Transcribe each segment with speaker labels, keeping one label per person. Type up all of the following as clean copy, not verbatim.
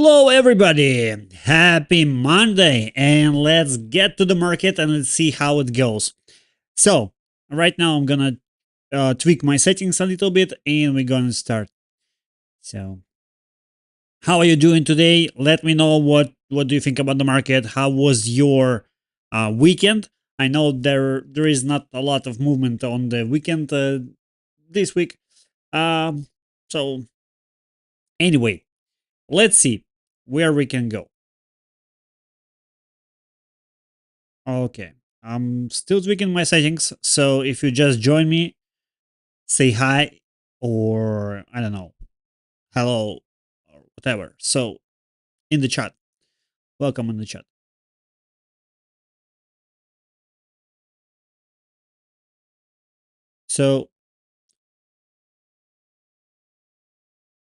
Speaker 1: Hello everybody, happy Monday, and let's get to the market and let's see how it goes. So right now I'm gonna tweak my settings a little bit and we're gonna start. So how are you doing today? Let me know what do you think about the market. How was your weekend? I know there is not a lot of movement on the weekend this week. So anyway, let's see where we can go. Okay. I'm still tweaking my settings, so if you just join me, say hi or I don't know, hello or whatever. So in the chat, welcome in the chat. So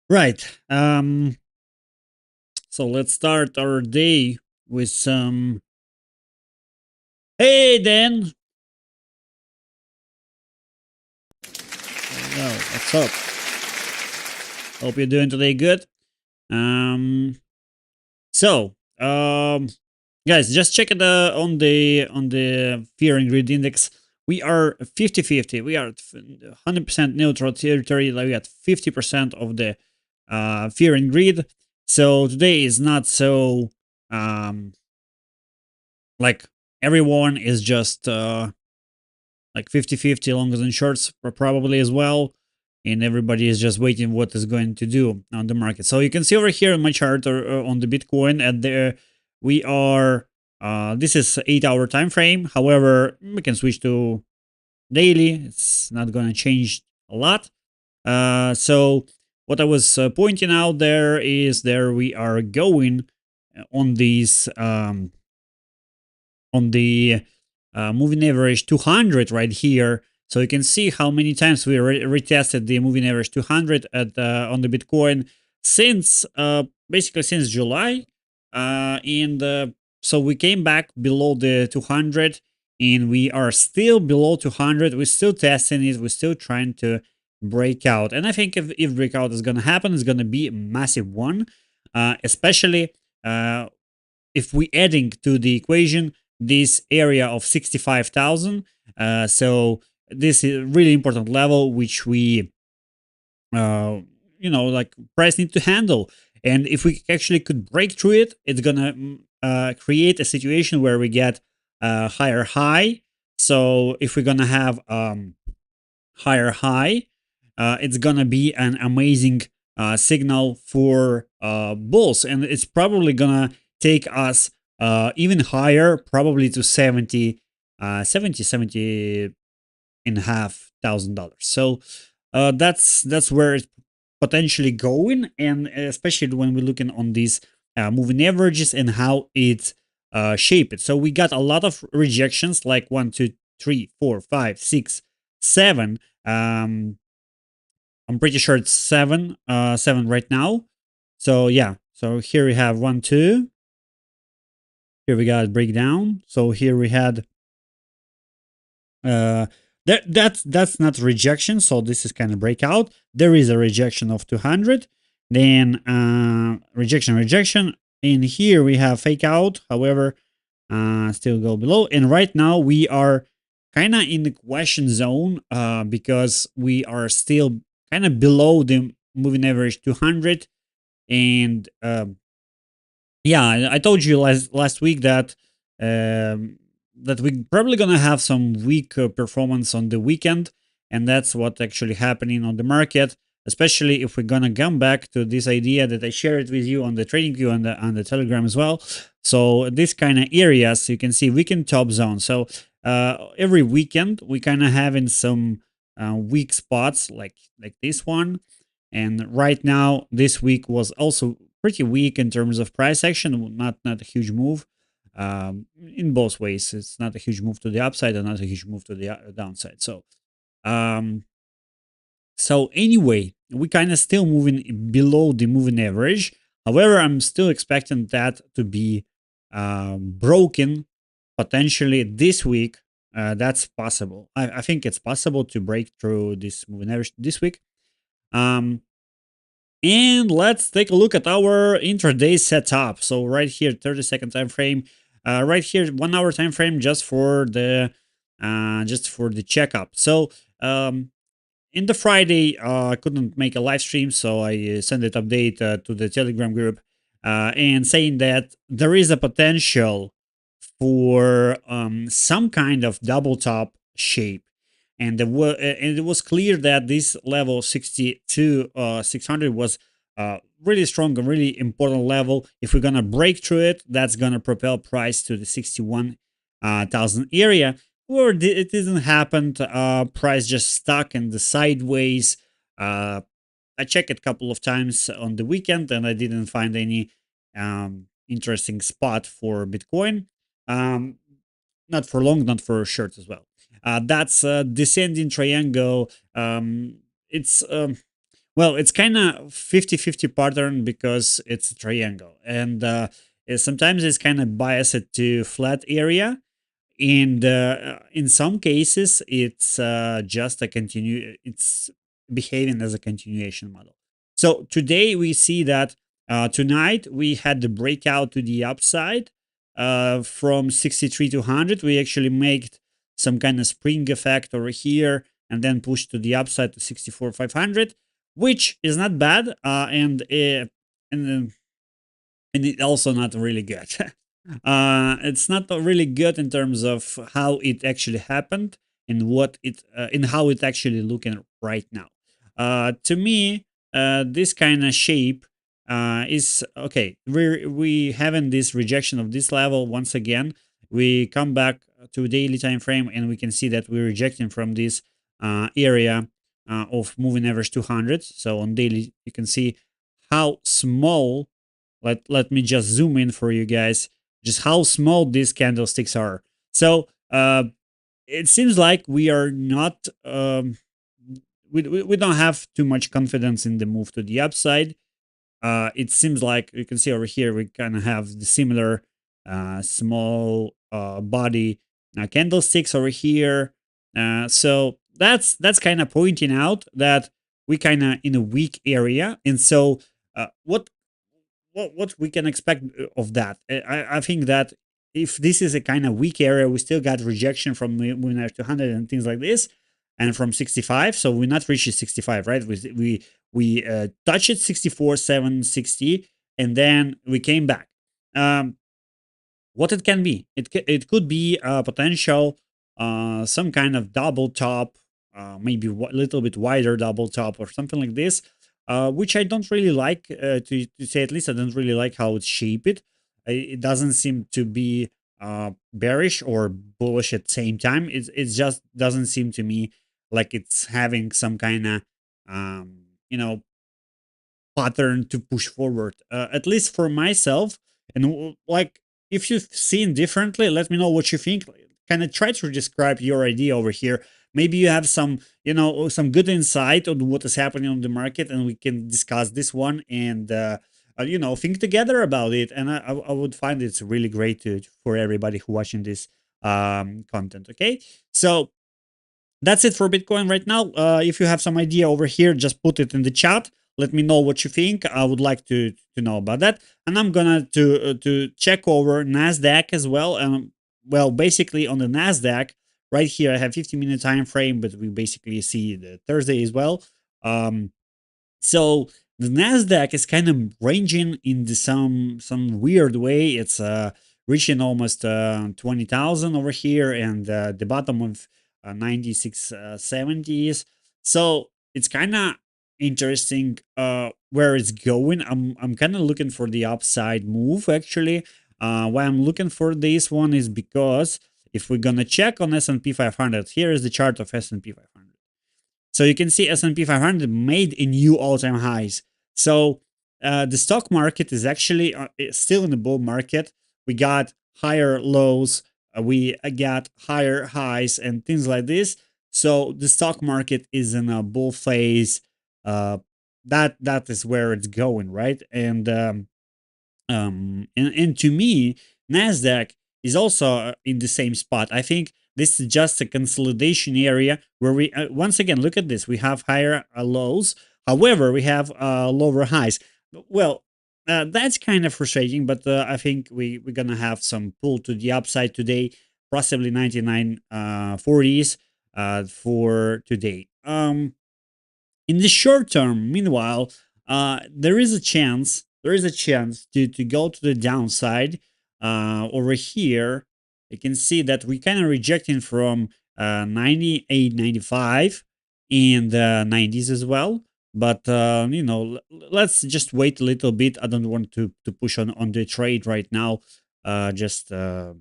Speaker 1: right, so let's start our day with some. Hey Dan, hello, what's up? Hope you're doing today good. Um, so guys, just check it on the fear and greed index. We are 50-50. We are 100% neutral territory. Like we got 50% of the fear and greed. So today is not so like everyone is just like 50-50 longs and shorts probably as well. And everybody is just waiting what is going to do on the market. So you can see over here in my chart or on the Bitcoin at there we are this is 8-hour time frame. However, we can switch to daily. It's not going to change a lot. So what I was pointing out there is there we are going on these on the moving average 200 right here. So you can see how many times we retested the moving average 200 at on the Bitcoin since basically since July, and so we came back below the 200, and we are still below 200. We're still testing it. We're still trying to break out, and I think if breakout is going to happen, it's going to be a massive one, especially if we adding to the equation this area of 65,000. So this is a really important level which we like price need to handle. And if we actually could break through it, it's gonna create a situation where we get a higher high. So if we're gonna have higher high, it's gonna be an amazing signal for bulls, and it's probably gonna take us even higher, probably to 70 and a half thousand dollars. So that's where it's potentially going, and especially when we're looking on these moving averages and how it's shaped. So we got a lot of rejections, like 1, 2, 3, 4, 5, 6, 7. I'm pretty sure it's 7 right now. So yeah, so here we have 1, 2. Here we got breakdown. So here we had that's not rejection, so this is kind of breakout. There is a rejection of 200, then rejection, and here we have fake out. However, still go below, and right now we are kind of in the question zone because we are still kind of below the moving average 200. And yeah, I told you last week that that we're probably gonna have some weak performance on the weekend, and that's what actually happening on the market. Especially if we're gonna come back to this idea that I shared with you on the trading view and on the Telegram as well. So this kind of areas you can see weekend top zone. So every weekend we kind of having some weak spots like this one, and right now this week was also pretty weak in terms of price action. Not a huge move in both ways. It's not a huge move to the upside and not a huge move to the downside. So so anyway, we kind of still moving below the moving average. However, I'm still expecting that to be broken potentially this week. That's possible. I think it's possible to break through this moving average this week. And let's take a look at our intraday setup. So right here, 30-second time frame. Right here, 1 hour time frame just for the checkup. So in the Friday, I couldn't make a live stream, so I sent an update to the Telegram group and saying that there is a potential for some kind of double top shape. And it was clear that this level 62 600 was really strong, a really important level. If we're gonna break through it, that's gonna propel price to the 61,000 area. Where it didn't happen, price just stuck in the sideways. Uh, I checked it a couple of times on the weekend and I didn't find any interesting spot for Bitcoin. Um, not for long, not for short as well. That's a descending triangle. It's well, it's kind of 50-50 pattern because it's a triangle, and sometimes it's kind of biased to flat area, and in some cases it's just a continue it's behaving as a continuation model. So today we see that tonight we had the breakout to the upside from 63 to 100. We actually made some kind of spring effect over here and then pushed to the upside to 64 500, which is not bad, and it also not really good. It's not really good in terms of how it actually happened and what it and how it actually looking right now. To me, this kind of shape is okay. We having this rejection of this level once again. We come back to daily time frame and we can see that we're rejecting from this area of moving average 200. So on daily, you can see how small. Let me just zoom in for you guys, just how small these candlesticks are. So it seems like we are not we don't have too much confidence in the move to the upside. It seems like you can see over here we kind of have the similar small body candlesticks over here. So that's kind of pointing out that we kind of in a weak area. And so what we can expect of that? I think that if this is a kind of weak area, we still got rejection from moving 200 and things like this, and from 65. So we're not reaching 65, right? We touched it 64 760, and then we came back. What it can be? It could be a potential some kind of double top, maybe a little bit wider double top or something like this, which I don't really like. To say at least, I don't really like how it's shaped. It doesn't seem to be bearish or bullish at the same time. It just doesn't seem to me like it's having some kind of you know pattern to push forward. At least for myself, and like if you've seen differently, let me know what you think. Kind of try to describe your idea over here. Maybe you have some, some good insight on what is happening on the market, and we can discuss this one and think together about it. And I would find it's really great for everybody who watching this content. Okay, so that's it for Bitcoin right now. If you have some idea over here, just put it in the chat. Let me know what you think. I would like to know about that. And I'm gonna to check over Nasdaq as well. And well, basically on the Nasdaq right here, I have 15-minute time frame, but we basically see the Thursday as well. So the Nasdaq is kind of ranging in some weird way. It's reaching almost 20,000 over here, and the bottom of 9670s. So it's kind of interesting where it's going. I'm kind of looking for the upside move actually. Why I'm looking for this one is because if we're gonna check on S&P 500, here is the chart of S&P 500. So you can see S&P 500 made a new all-time highs. So the stock market is actually still in the bull market. We got higher lows, we got higher highs, and things like this. So the stock market is in a bull phase. That is where it's going, right? And to me, Nasdaq is also in the same spot. I think this is just a consolidation area where we once again look at this. We have higher lows, However, we have lower highs. Well, that's kind of frustrating, but I think we're gonna have some pull to the upside today, possibly 99 40s for today. In the short term, meanwhile, there is a chance to go to the downside. Over here, you can see that we kind of rejecting from 98, 95 and 90s as well. But let's just wait a little bit. I don't want to push on the trade right now. Just the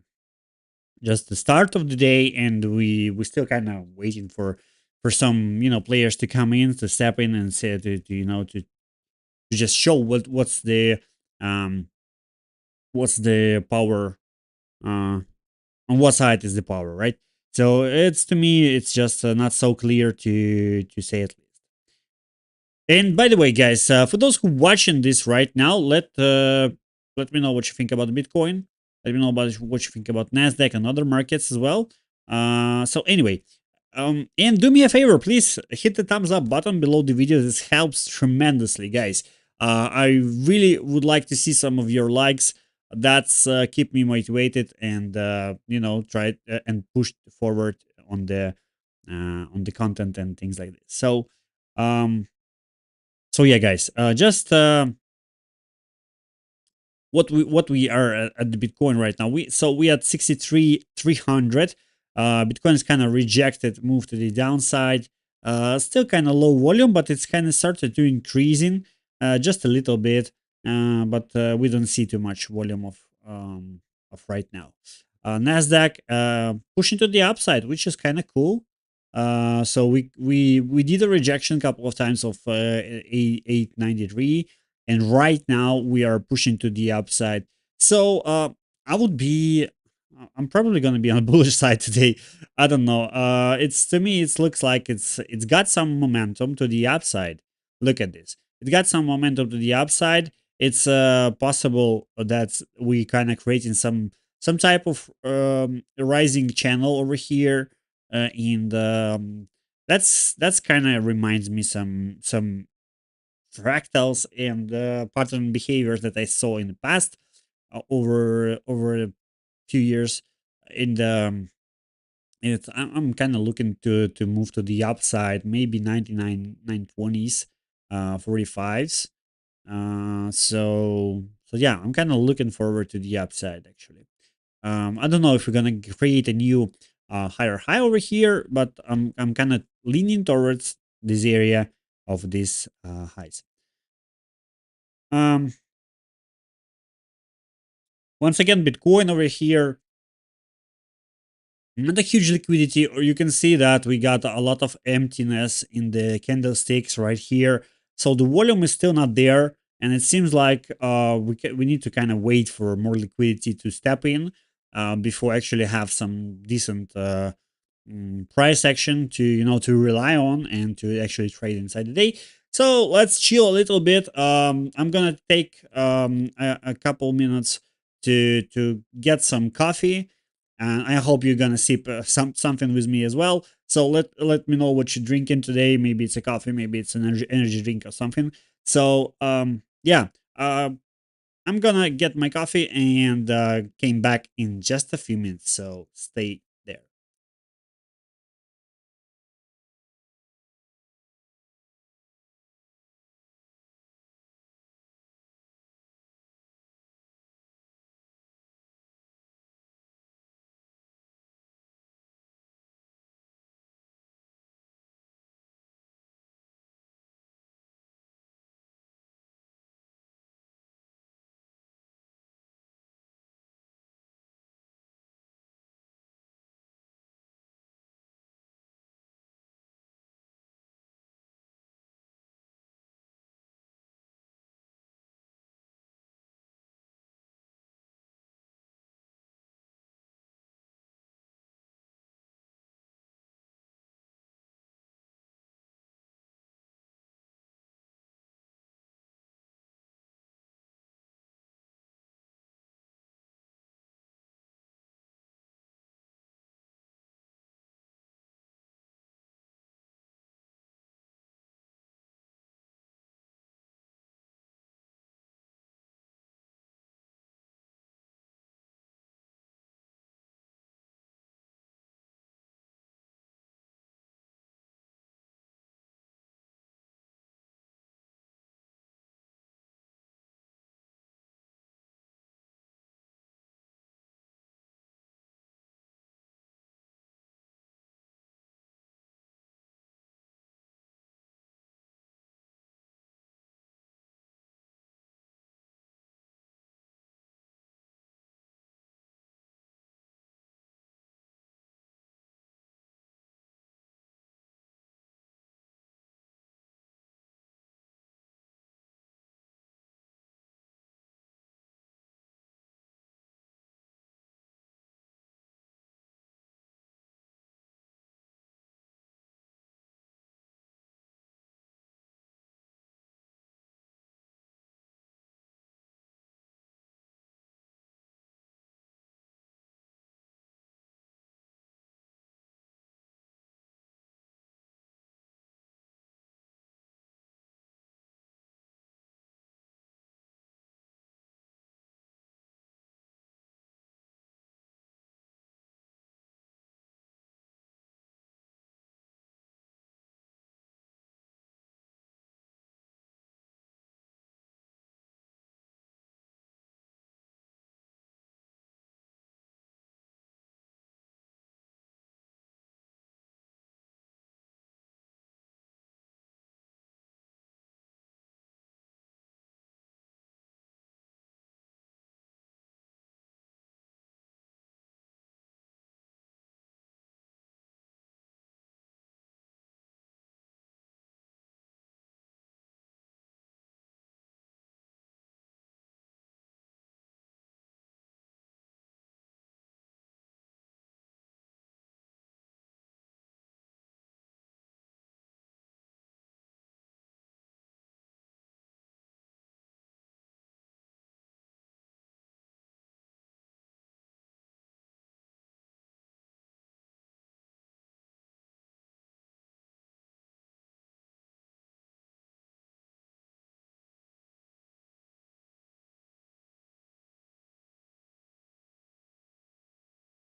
Speaker 1: start of the day, and we still kind of waiting for some players to come in, to step in and say to just show um what's the power, uh on what side is the power, right? So it's, to me, it's just not so clear to say it. And by the way, guys, for those who watching this right now, let me know what you think about Bitcoin. Let me know about what you think about Nasdaq and other markets as well. So anyway, and do me a favor, please hit the thumbs up button below the video. This helps tremendously, guys. I really would like to see some of your likes. That's keep me motivated and try and push forward on the content and things like this. Um, so yeah, guys, just what we are at the Bitcoin right now. We at 63,300. Bitcoin is kind of rejected, moved to the downside. Still kind of low volume, but it's kind of started to increasing just a little bit. But we don't see too much volume of right now. Nasdaq pushing to the upside, which is kind of cool. So we did a rejection a couple of times of 893, and right now we are pushing to the upside. So I would be I'm probably going to be on the bullish side today. I don't know. It's, to me, it looks like it's got some momentum to the upside. Look at this. It got some momentum to the upside. It's possible that we kind of creating some type of rising channel over here, and that's kind of reminds me some fractals and pattern behaviors that I saw in the past, over a few years. In the I'm kind of looking to move to the upside, maybe 99 920s, 45s. So yeah, I'm kind of looking forward to the upside, actually. I don't know if we're gonna create a new higher high over here, but I'm kind of leaning towards this area of these highs. Um, Once again, Bitcoin over here, not a huge liquidity, or you can see that we got a lot of emptiness in the candlesticks right here. So the volume is still not there, and it seems like we need to kind of wait for more liquidity to step in before actually have some decent price action to rely on and to actually trade inside the day. So let's chill a little bit. I'm gonna take a couple minutes to get some coffee, and I hope you're gonna sip something with me as well. So let me know what you're drinking today. Maybe it's a coffee, maybe it's an energy drink or something. So yeah, I'm gonna get my coffee and came back in just a few minutes. So stay there.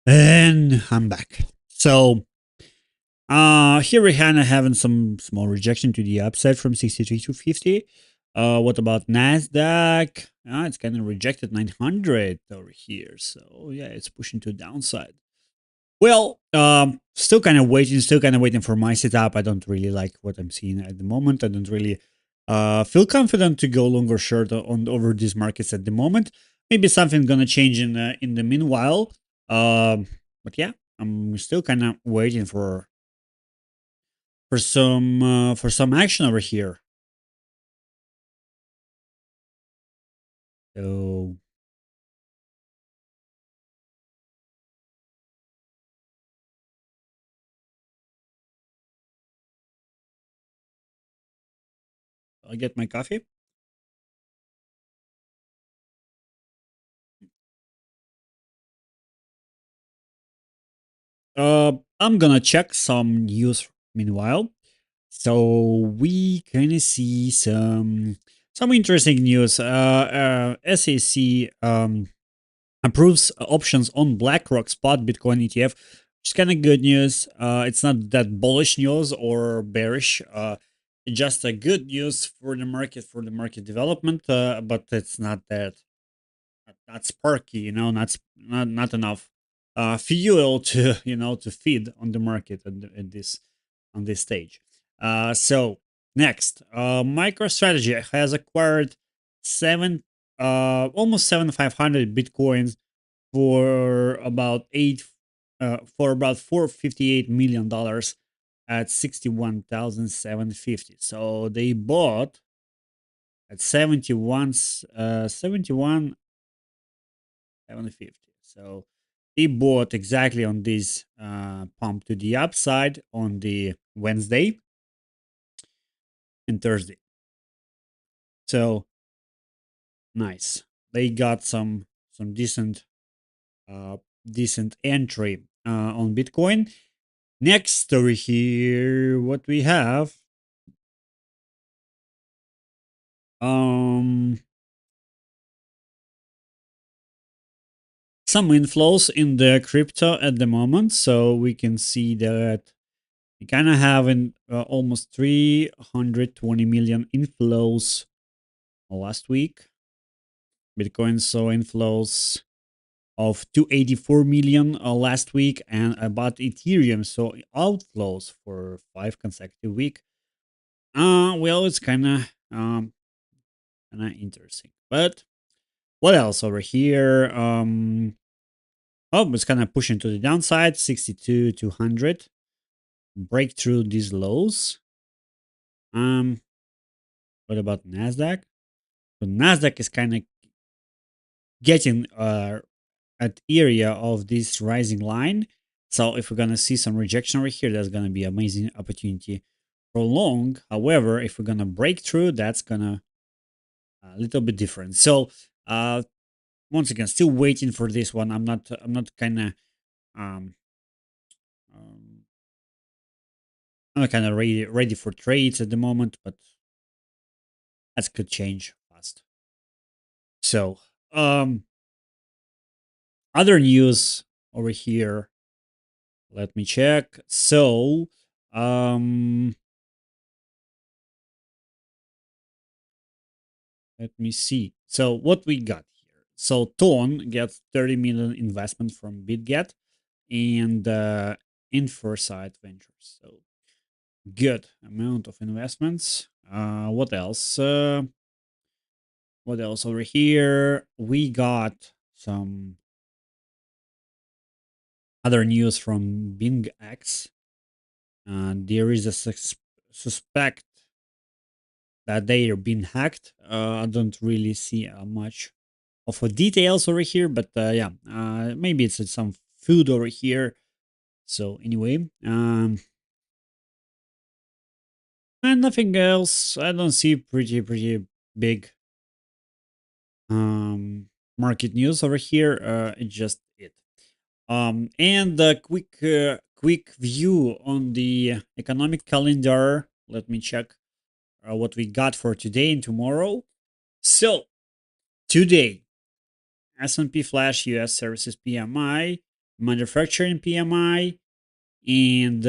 Speaker 1: And I'm back. So here we kind of having some small rejection to the upside from 63 to 50. What about Nasdaq? It's kind of rejected 900 over here. So yeah, it's pushing to downside. Well, still kind of waiting for my setup. I don't really like what I'm seeing at the moment. I don't really feel confident to go long or short on over these markets at the moment. Maybe something gonna change in the meanwhile. But yeah, I'm still kind of waiting for some action over here. So I'll get my coffee. I'm gonna check some news meanwhile. So we kind of see some interesting news. SEC approves options on BlackRock spot Bitcoin ETF, which is kind of good news. It's not that bullish news or bearish. Just a good news for the market development. But it's not that not sparky, not enough fuel to to feed on the market at this on this stage. So next, MicroStrategy has acquired seven almost 7,500 bitcoins for about $458 million at 61,750. So they bought at 71 750. So he bought exactly on this pump to the upside on the Wednesday and Thursday. So nice. They got some decent entry on Bitcoin. Next story here, what we have. Um some inflows in the crypto at the moment. So we can see that we kind of have almost 320 million inflows last week. Bitcoin saw inflows of 284 million last week, and about Ethereum saw outflows for 5 consecutive weeks. Well, it's kind of interesting. But what else over here? It's kind of pushing to the downside, 62 200. Break through these lows. Um, what about Nasdaq? So Nasdaq is kind of getting at area of this rising line. So if we're gonna see some rejection over here, that's gonna be amazing opportunity for long. However, if we're gonna break through, that's gonna a little bit different. So once again, still waiting for this one. I'm not kind of um, um I'm not kind of ready for trades at the moment, but that could change fast. So other news over here. Let me check. So um let me see. So what we got here. So Tone gets 30 million investment from BitGet and Inforesight Ventures. So good amount of investments. What else? What else over here? We got some other news from BingX. There is a suspect that they are being hacked. I don't really see much of details over here, but yeah, maybe it's some food over here. So anyway, and nothing else. I don't see pretty big um market news over here. It's just it. And a quick view on the economic calendar. Let me check what we got for today and tomorrow. So today, S&P Flash US Services PMI manufacturing PMI, and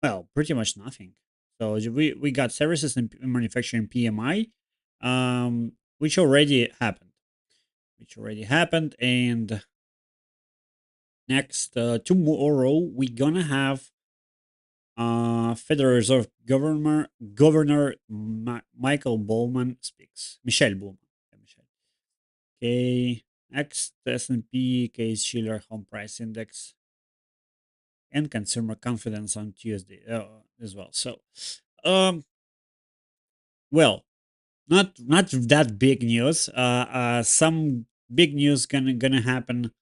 Speaker 1: well, pretty much nothing. So we got services and manufacturing PMI, which already happened, and next tomorrow we're gonna have Federal Reserve Governor Michael Bowman speaks. Michelle Bowman. Yeah, Michelle. Okay. Next, S&P Case Shiller Home Price Index and Consumer Confidence on Tuesday as well. So, um, well, not that big news. Some big news gonna happen.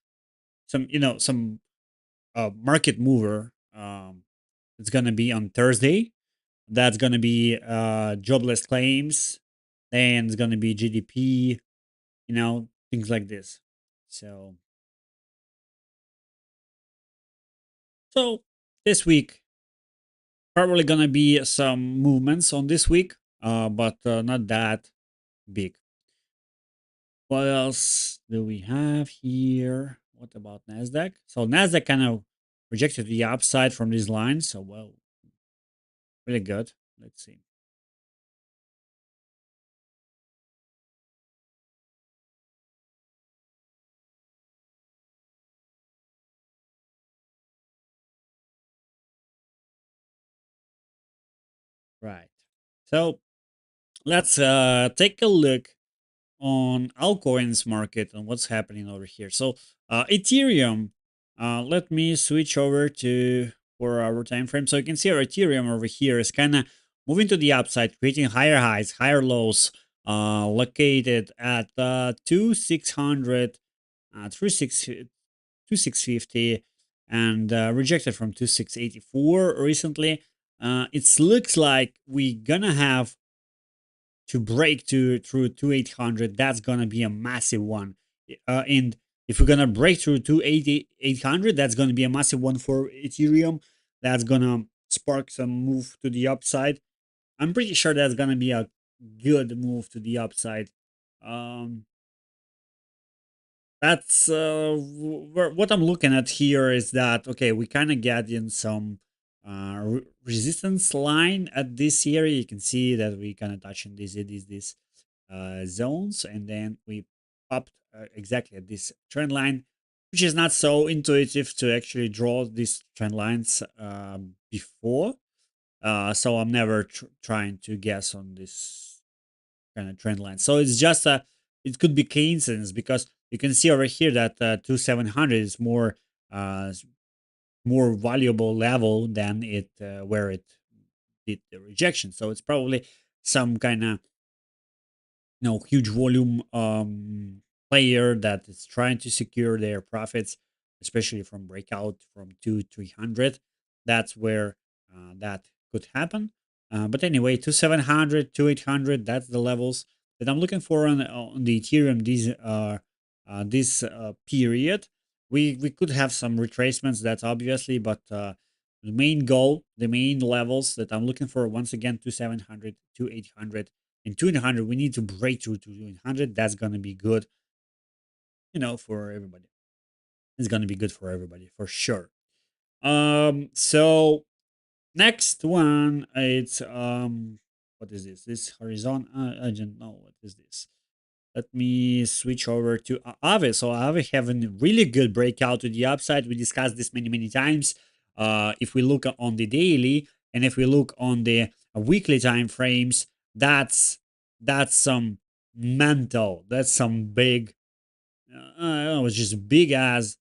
Speaker 1: Some market mover. It's gonna be on Thursday. That's gonna be jobless claims, and it's gonna be GDP. Things like this. So so this week probably gonna be some movements on this week, but not that big. What else do we have here? What about Nasdaq? So Nasdaq kind of rejected the upside from these lines. So well, really good. Let's see. Right. So let's take a look on altcoins market and what's happening over here. So Ethereum, let me switch over to 4 hour time frame. So you can see our Ethereum over here is kind of moving to the upside, creating higher highs, higher lows, located at 2600, 2650, and rejected from 2684 recently. It looks like we're gonna have to break through 2800. That's gonna be a massive one. And if we're gonna break through 2800, that's gonna be a massive one for Ethereum. That's gonna spark some move to the upside. I'm pretty sure that's gonna be a good move to the upside. um that's what I'm looking at here is that okay, we kind of get in some resistance line at this area. You can see that we kind of touching these zones, and then we popped exactly at this trend line, which is not so intuitive to actually draw these trend lines before. So I'm never trying to guess on this kind of trend line. So it's just it could be coincidence because you can see over here that 2700 is uh, more valuable level than it where it did the rejection. So it's probably some kind of huge volume player that is trying to secure their profits, especially from breakout from 2 300. That's where that could happen. But anyway, 2700, 2800, that's the levels that I'm looking for on the Ethereum this period. We could have some retracements, that's obviously, but the main goal, the main levels that I'm looking for, once again, 2700, 2800, and 200. We need to break through to 200. That's going to be good, for everybody. It's going to be good for everybody for sure. So next one, it's what is this? This horizon? I don't know what is this. Let me switch over to Aave. So Aave having a really good breakout to the upside. We discussed this many times. If we look on the daily and if we look on the weekly time frames, that's some mental. That's some big. It's just big as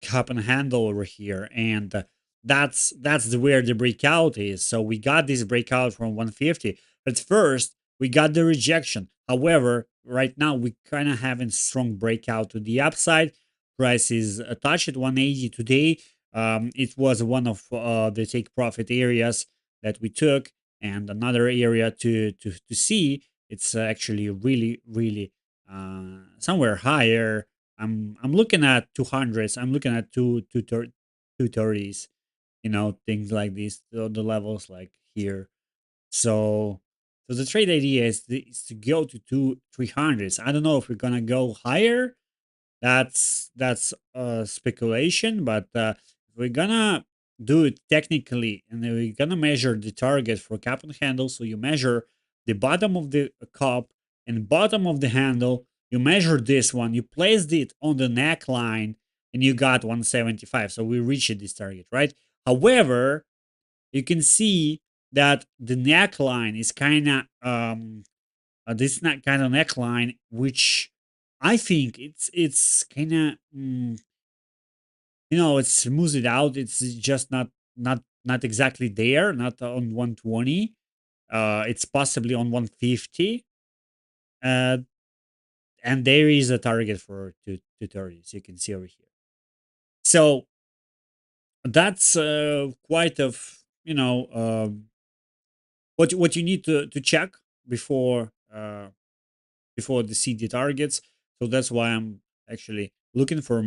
Speaker 1: cup and handle over here, and that's where the breakout is. So we got this breakout from 150, but first we got the rejection. However, right now we kind of having strong breakout to the upside. Price is touched at 180 today. It was one of the take profit areas that we took, and another area to see. It's actually really somewhere higher. I'm looking at 200s. I'm looking at 230s. Things like these. The levels like here. So the trade idea is to go to 300s. I don't know if we're gonna go higher. That's speculation, but we're gonna do it technically, and then we're gonna measure the target for cup and handle. So you measure the bottom of the cup and bottom of the handle. You measure this one, you placed it on the neckline, and you got 175. So we reached this target, right? However, you can see that the neckline is kind of this not kind of neckline, which I think it's kind of it's smoothed out. It's just not exactly there, not on 120. It's possibly on 150. Uh, and there is a target for 230, as you can see over here. So that's quite of what you need to check before before the CD targets. So that's why I'm actually looking for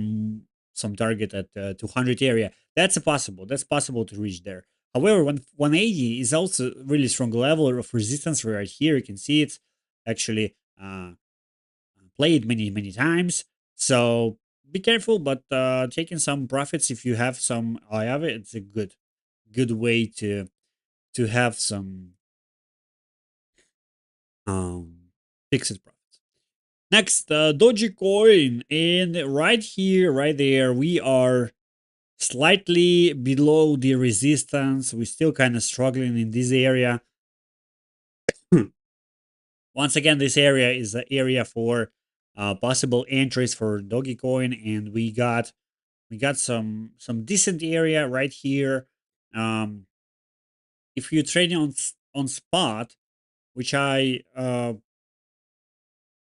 Speaker 1: some target at 200 area. That's possible to reach there. However, 180 is also really strong level of resistance right here. You can see it's actually played many times. So be careful, but taking some profits if you have some I have it, it's a good way to have some fixed profits. Next, Dogecoin, and right here, right there, we are slightly below the resistance. We're still kind of struggling in this area. Once again, this area is the area for possible entries for Dogecoin, and we got some decent area right here. Um, if you're trading on spot, which I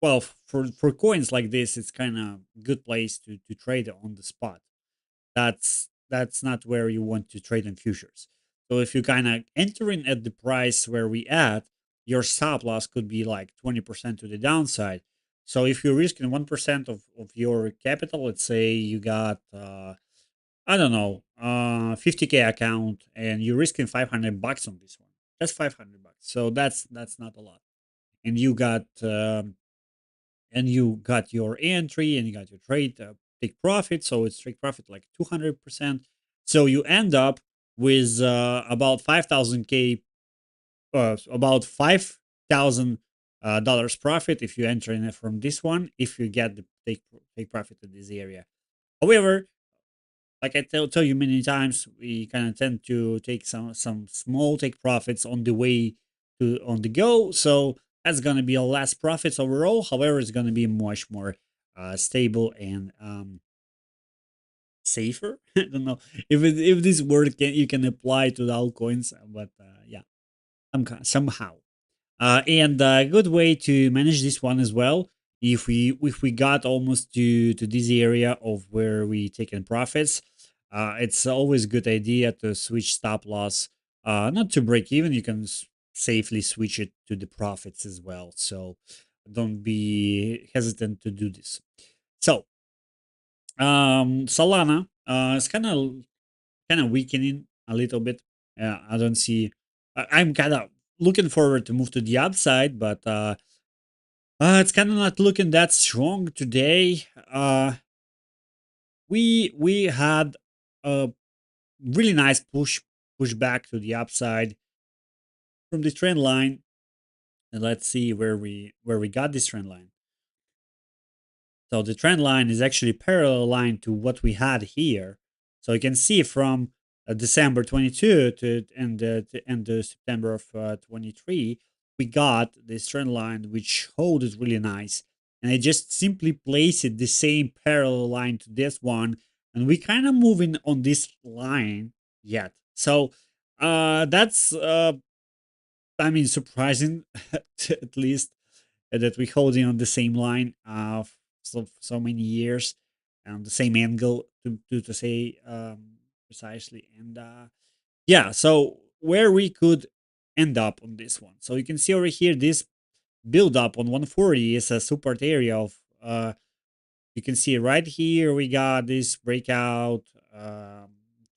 Speaker 1: well for coins like this, it's kind of good place to trade on the spot. That's not where you want to trade in futures. So if you kind of entering at the price where we at, your stop loss could be like 20% to the downside. So if you're risking 1% of your capital, let's say you got I don't know 50K account and you're risking $500 on this one. That's $500. So that's not a lot. And you got your entry and you got your trade take profit, so it's take profit like 200%. So you end up with about 5000K, about $5,000 profit if you enter in it from this one, if you get the take profit in this area. However, like I tell you many times, we kind of tend to take some small take profits on the way to on the go. So that's gonna be a less profits overall. However, it's gonna be much more stable and safer. I don't know if this word can you can apply to the altcoins, but yeah, somehow. And a good way to manage this one as well. If we got almost to this area of where we taking profits, it's always a good idea to switch stop loss. Not to break even, you can safely switch it to the profits as well. So don't be hesitant to do this. So Solana is kind of weakening a little bit. I don't see. I'm kind of looking forward to move to the upside, but it's kind of not looking that strong today. We had a really nice push back to the upside from the trend line, and let's see where we got this trend line. So the trend line is actually parallel line to what we had here. So you can see from December 22 to end September of 23, we got this trend line which holds really nice. And I just simply place it the same parallel line to this one. And we kind of moving on this line yet. So that's I mean surprising at least that we holding on the same line so many years and the same angle to say precisely. And yeah, so where we could end up on this one. So you can see over here this build up on 140 is a support area of you can see right here we got this breakout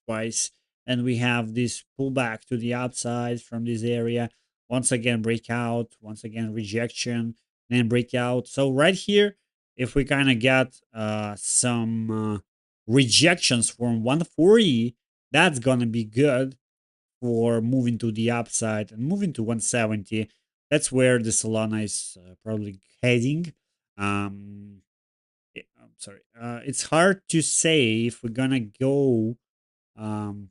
Speaker 1: twice, and we have this pullback to the outside from this area. Once again breakout, once again rejection, then breakout. So right here if we kind of get some rejections from 140, that's gonna be good for moving to the upside and moving to 170. That's where the Solana is probably heading. Um, I'm sorry. It's hard to say if we're gonna go um,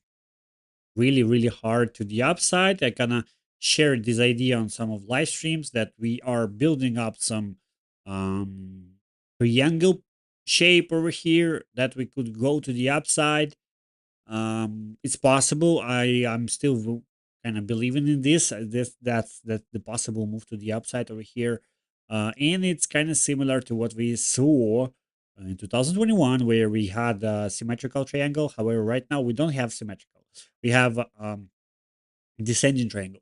Speaker 1: really, really hard to the upside. I kind of shared this idea on some of live streams that we are building up some um, triangle shape over here that we could go to the upside. It's possible. I'm still kind of believing in this. That's the possible move to the upside over here, and it's kind of similar to what we saw in 2021, where we had a symmetrical triangle. However, right now we don't have symmetrical. We have descending triangle.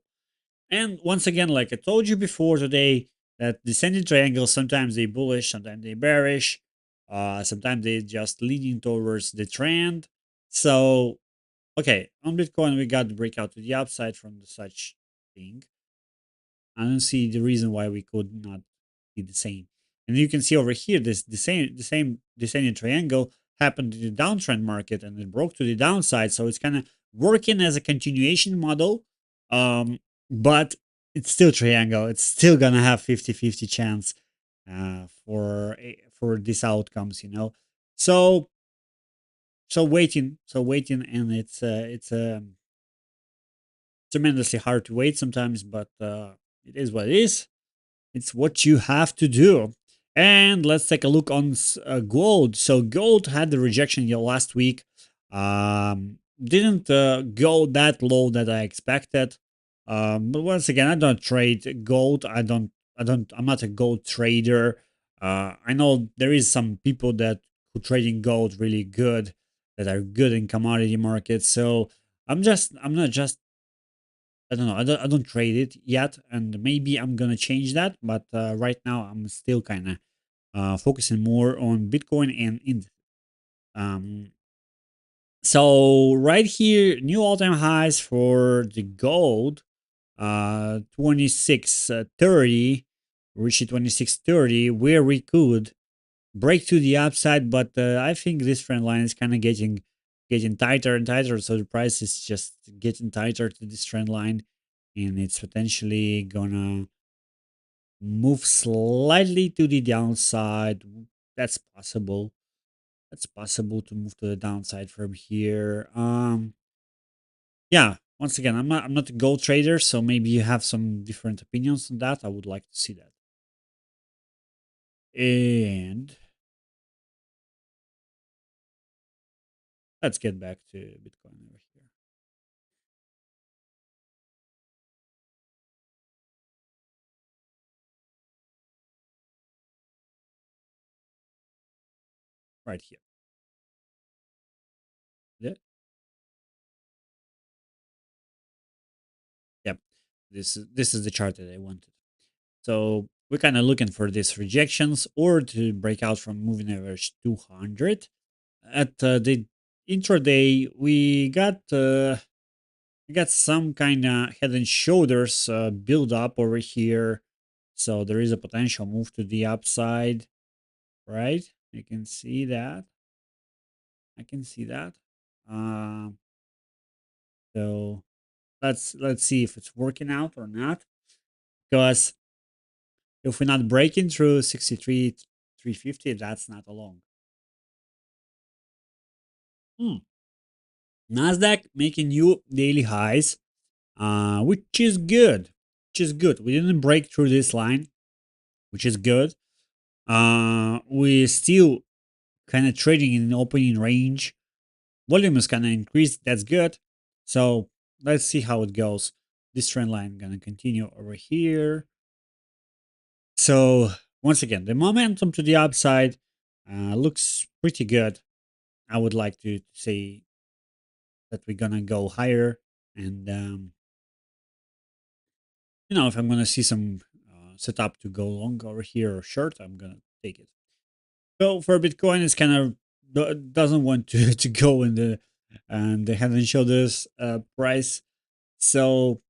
Speaker 1: And once again, like I told you before today, that descending triangles sometimes they bullish, sometimes they bearish, sometimes they just leaning towards the trend. So okay, on Bitcoin, we got the breakout to the upside from the such thing. I don't see the reason why we could not be the same. And you can see over here, this the same descending triangle happened in the downtrend market and it broke to the downside. So it's kind of working as a continuation model, um, but it's still triangle. It's still gonna have 50-50 chance for these outcomes, you know. So waiting, and it's tremendously hard to wait sometimes, but it is what it is. It's what you have to do. And let's take a look on gold. So gold had the rejection last week. Didn't go that low that I expected. But once again, I don't trade gold. I'm not a gold trader. I know there is some people that who trading gold really good, that are good in commodity markets. So I'm not just I don't know. I don't trade it yet, and maybe I'm gonna change that. But right now, I'm still kind of focusing more on Bitcoin and in. Um, so right here, new all-time highs for the gold. 2630, reached 2630, where we could break to the upside, but I think this trend line is kind of getting tighter and tighter. So the price is just getting tighter to this trend line, and it's potentially gonna move slightly to the downside. That's possible. That's possible to move to the downside from here. Yeah. Once again, I'm not a gold trader, so maybe you have some different opinions on that. I would like to see that. And let's get back to Bitcoin over here. Right here. Yeah. Yep. This is the chart that I wanted. So we're kind of looking for these rejections or to break out from moving average 200. At the intraday, we got some kind of head and shoulders build up over here. So there is a potential move to the upside, right? You can see that. I can see that. Um, so let's see if it's working out or not. Because if we're not breaking through 63 350, that's not a long. Hmm. Nasdaq making new daily highs, which is good. Which is good. We didn't break through this line, which is good. We still kind of trading in an opening range. Volume is kind of increased. That's good. So let's see how it goes. This trend line gonna continue over here. So once again, the momentum to the upside looks pretty good. I would like to say that we're gonna go higher, and if I'm gonna see some setup to go long over here or short, I'm gonna take it. So for Bitcoin, it's kind of doesn't want to to go in the and they haven't showed us price. So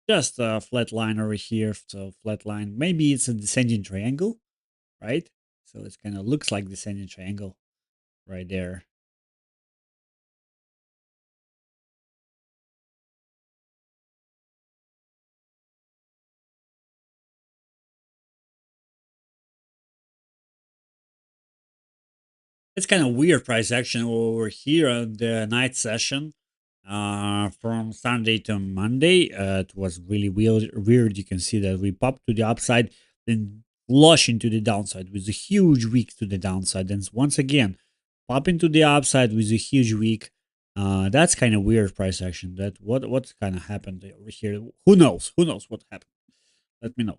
Speaker 1: just a flat line over here. So flat line, maybe it's a descending triangle, right? So it kind of looks like descending triangle right there. It's kind of weird price action over here on the night session. From Sunday to Monday, it was really weird. You can see that we popped to the upside, then flush into the downside with a huge week to the downside. Then once again, pop into the upside with a huge week. That's kind of weird price action. That what kind of happened over here? Who knows? Who knows what happened? Let me know.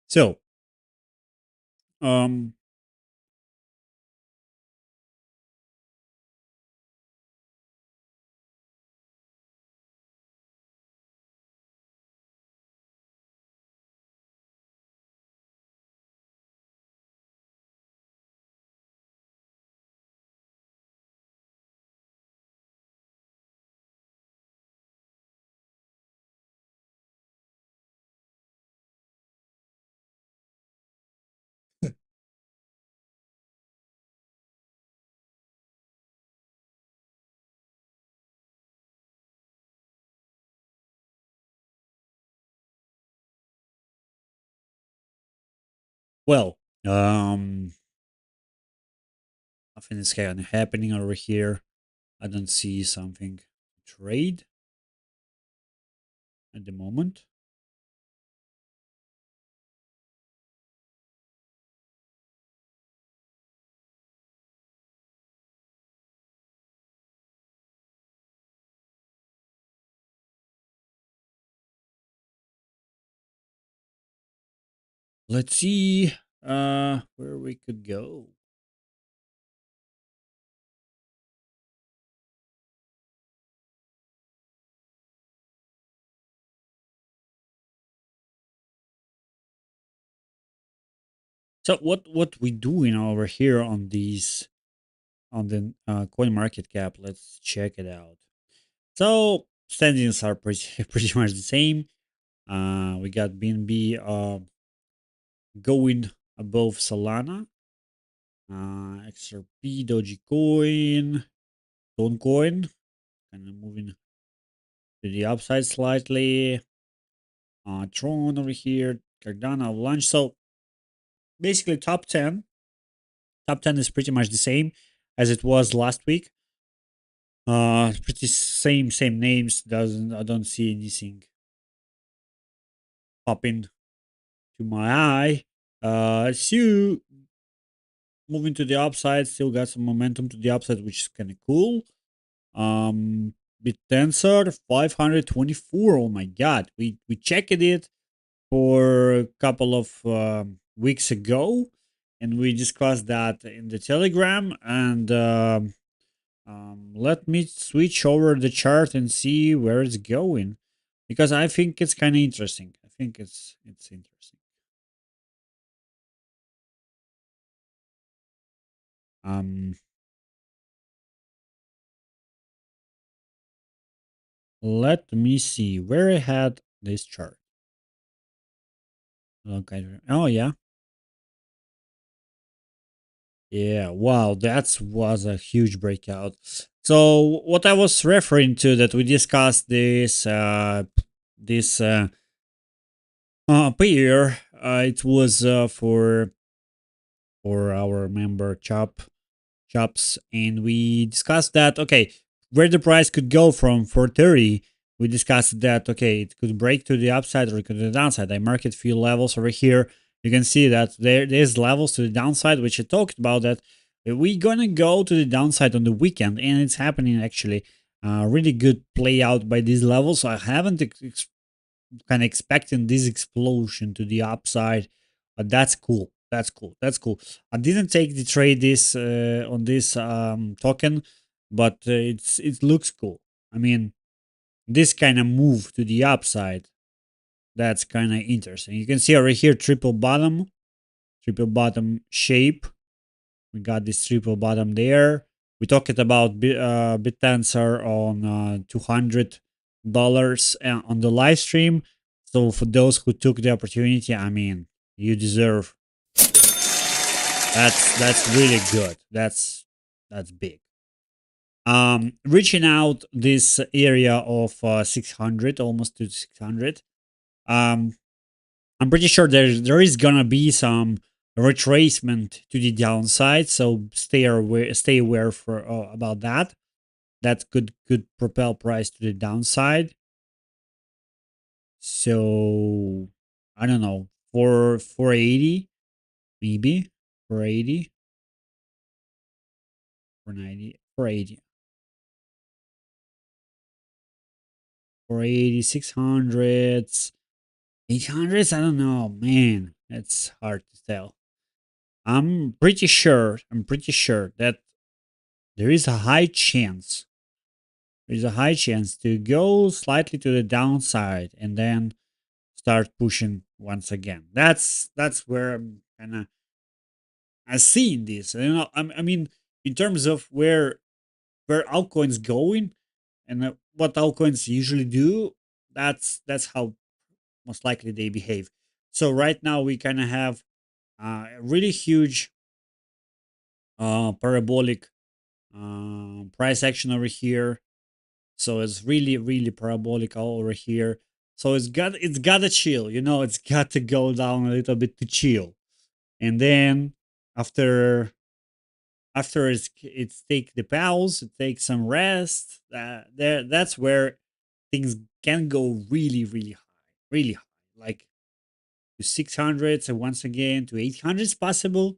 Speaker 1: So, um, well, nothing is kind of happening over here. I don't see something to trade at the moment. Let's see where we could go. So what we doing over here on these on the coin market cap? Let's check it out. So standings are pretty pretty much the same. We got BNB going above Solana, XRP, Dogecoin, Dogecoin, kind of moving to the upside slightly. Tron over here, Cardano, Avalanche. So basically, top ten is pretty much the same as it was last week. Pretty same names. Doesn't I don't see anything popping to my eye. So moving to the upside, still got some momentum to the upside, which is kind of cool. Bit tensor 524. Oh my god, we checked it for a couple of weeks ago, and we discussed that in the Telegram. And let me switch over the chart and see where it's going, because I think it's kind of interesting. I think it's interesting. Um, let me see where I had this chart. Okay. Oh yeah. Yeah, wow, that was a huge breakout. So what I was referring to that we discussed this pair, it was for our member chops, and we discussed that okay, where the price could go from 430. We discussed that okay, it could break to the upside or it could to the downside. I marked few levels over here. You can see that there's levels to the downside, which I talked about that we're gonna go to the downside on the weekend, and it's happening actually. Really good play out by these levels. I haven't kind of expecting this explosion to the upside, but that's cool. That's cool. That's cool. I didn't take the trade this on this token, but it looks cool. I mean, this kind of move to the upside, that's kind of interesting. You can see over here triple bottom shape. We got this triple bottom there. We talked about BitTensor on $200 on the live stream. So for those who took the opportunity, I mean, you deserve. That's really good. That's big. Reaching out this area of 600, almost to 600. Um, I'm pretty sure there is gonna be some retracement to the downside, so stay aware for about that. That could propel price to the downside. So I don't know, for 480 maybe 480 490 480 480 600s 800s. I don't know, man. It's hard to tell. I'm pretty sure that there is a high chance there's a high chance to go slightly to the downside and then start pushing once again. That's where I'm kind of I seeing this. I mean, in terms of where altcoins going and what altcoins usually do, that's how most likely they behave. So right now we kind of have a really huge parabolic price action over here. So it's really parabolic all over here. So it's gotta chill, it's got to go down a little bit to chill. And then after it's take the pause, it takes some rest. That's where things can go really high. Really high. Like to 600s and once again to 800s possible.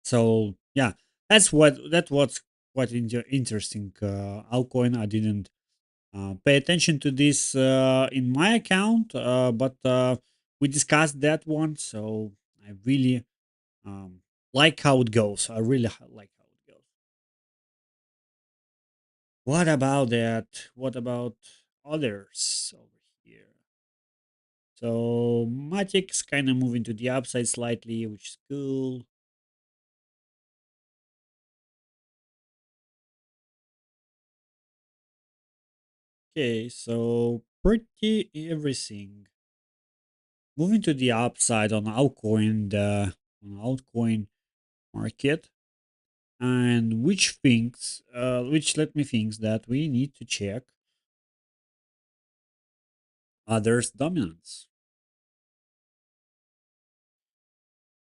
Speaker 1: So yeah, what's quite interesting. Altcoin, I didn't pay attention to this in my account, but we discussed that one. So I really um, like how it goes. I really like how it goes. What about that? What about others over here? So Magic's kind of moving to the upside slightly, which is cool. Okay, so pretty everything moving to the upside on altcoin market, and which let me think that we need to check others dominance.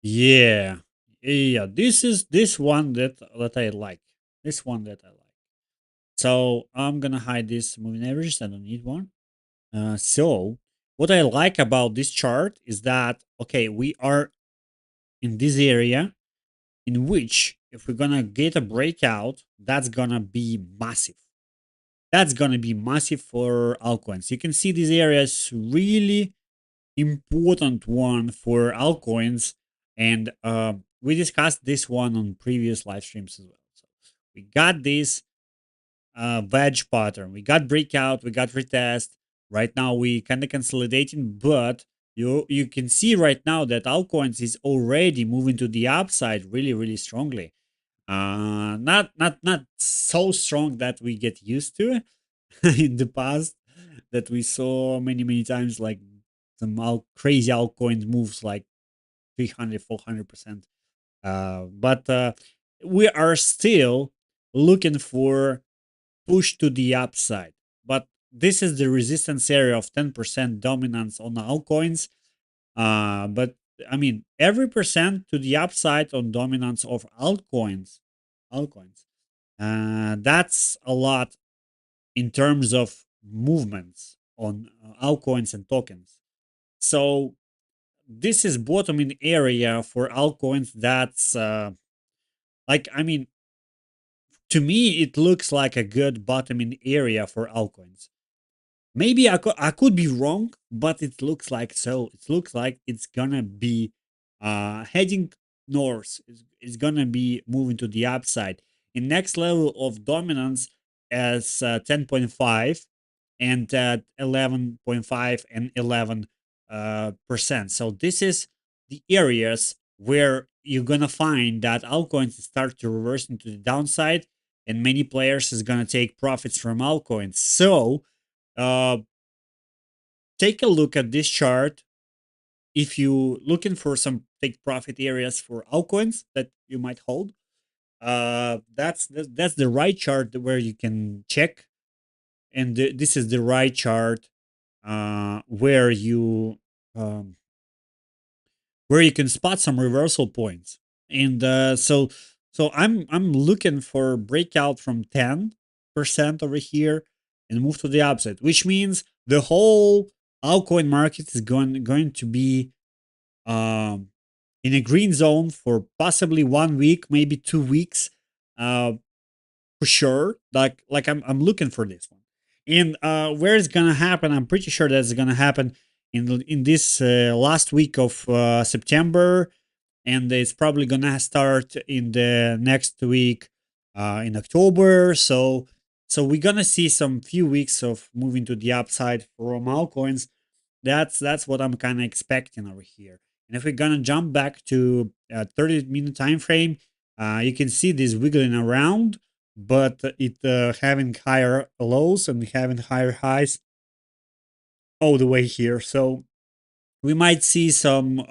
Speaker 1: Yeah, yeah, this one that I like. This one that I like. So I'm gonna hide this moving averages. I don't need one. So what I like about this chart is that okay, we are in this area in which if we're gonna get a breakout, that's gonna be massive. That's gonna be massive for altcoins. You can see this area is really important one for altcoins, and we discussed this one on previous live streams as well. So we got this wedge pattern. We got breakout, we got retest. Right now we kind of consolidating, but you can see right now that altcoins is already moving to the upside really strongly. Not so strong that we get used to in the past that we saw many times like some crazy altcoins moves like 300 400%. But we are still looking for push to the upside. But this is the resistance area of 10% dominance on altcoins. But I mean, every percent to the upside on dominance of altcoins, that's a lot in terms of movements on altcoins and tokens. So this is bottoming area for altcoins. That's like I mean, to me, it looks like a good bottoming area for altcoins. Maybe I could be wrong, but it looks like so. It looks like it's gonna be heading north. It's gonna be moving to the upside. In next level of dominance as 10.5 and 11.5 and 11 percent. So this is the areas where you're gonna find that altcoins start to reverse into the downside, and many players is gonna take profits from altcoins. So uh, take a look at this chart. If you looking for some take profit areas for altcoins that you might hold, that's the right chart where you can check, and this is the right chart where you can spot some reversal points. And so I'm looking for breakout from 10% over here and move to the upside, which means the whole altcoin market is going to be um, in a green zone for possibly 1 week, maybe 2 weeks, uh, for sure. I'm looking for this one, and where it's gonna happen, I'm pretty sure that's gonna happen in this last week of September, and it's probably gonna start in the next week in October. So we're gonna see some few weeks of moving to the upside from altcoins. That's what I'm kind of expecting over here. And if we're gonna jump back to a 30-minute time frame, you can see this wiggling around, but it having higher lows and having higher highs all the way here. So we might see some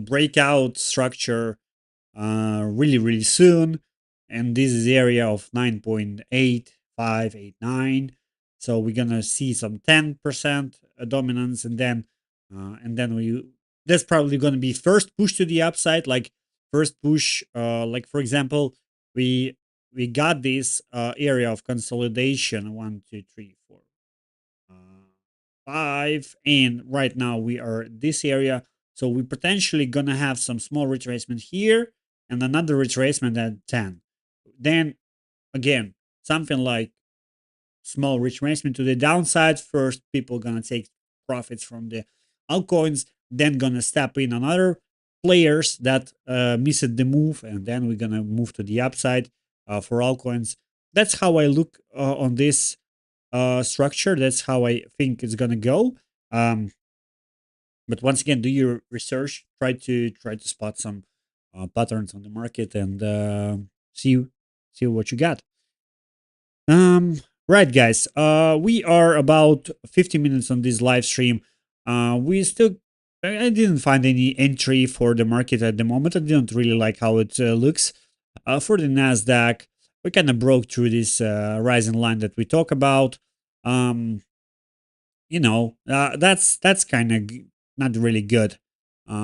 Speaker 1: breakout structure really soon, and this is the area of 9.8589. So we're gonna see some 10% dominance, and then we that's probably gonna be first push to the upside, like first push. Like for example, we got this area of consolidation, one, two, three, four, uh, five, and right now we are this area. So we potentially gonna have some small retracement here and another retracement at 10. Then again, something like small retracement to the downside. First, people gonna take profits from the altcoins, then gonna step in another players that missed the move, and then we're gonna move to the upside for altcoins. That's how I look on this structure. That's how I think it's gonna go. Um, but once again, do your research. Try to spot some patterns on the market and see what you got. Right, guys. We are about 50 minutes on this live stream. We still. I didn't find any entry for the market at the moment. I didn't really like how it looks. For the Nasdaq, we kind of broke through this rising line that we talk about. Um, that's kind of not really good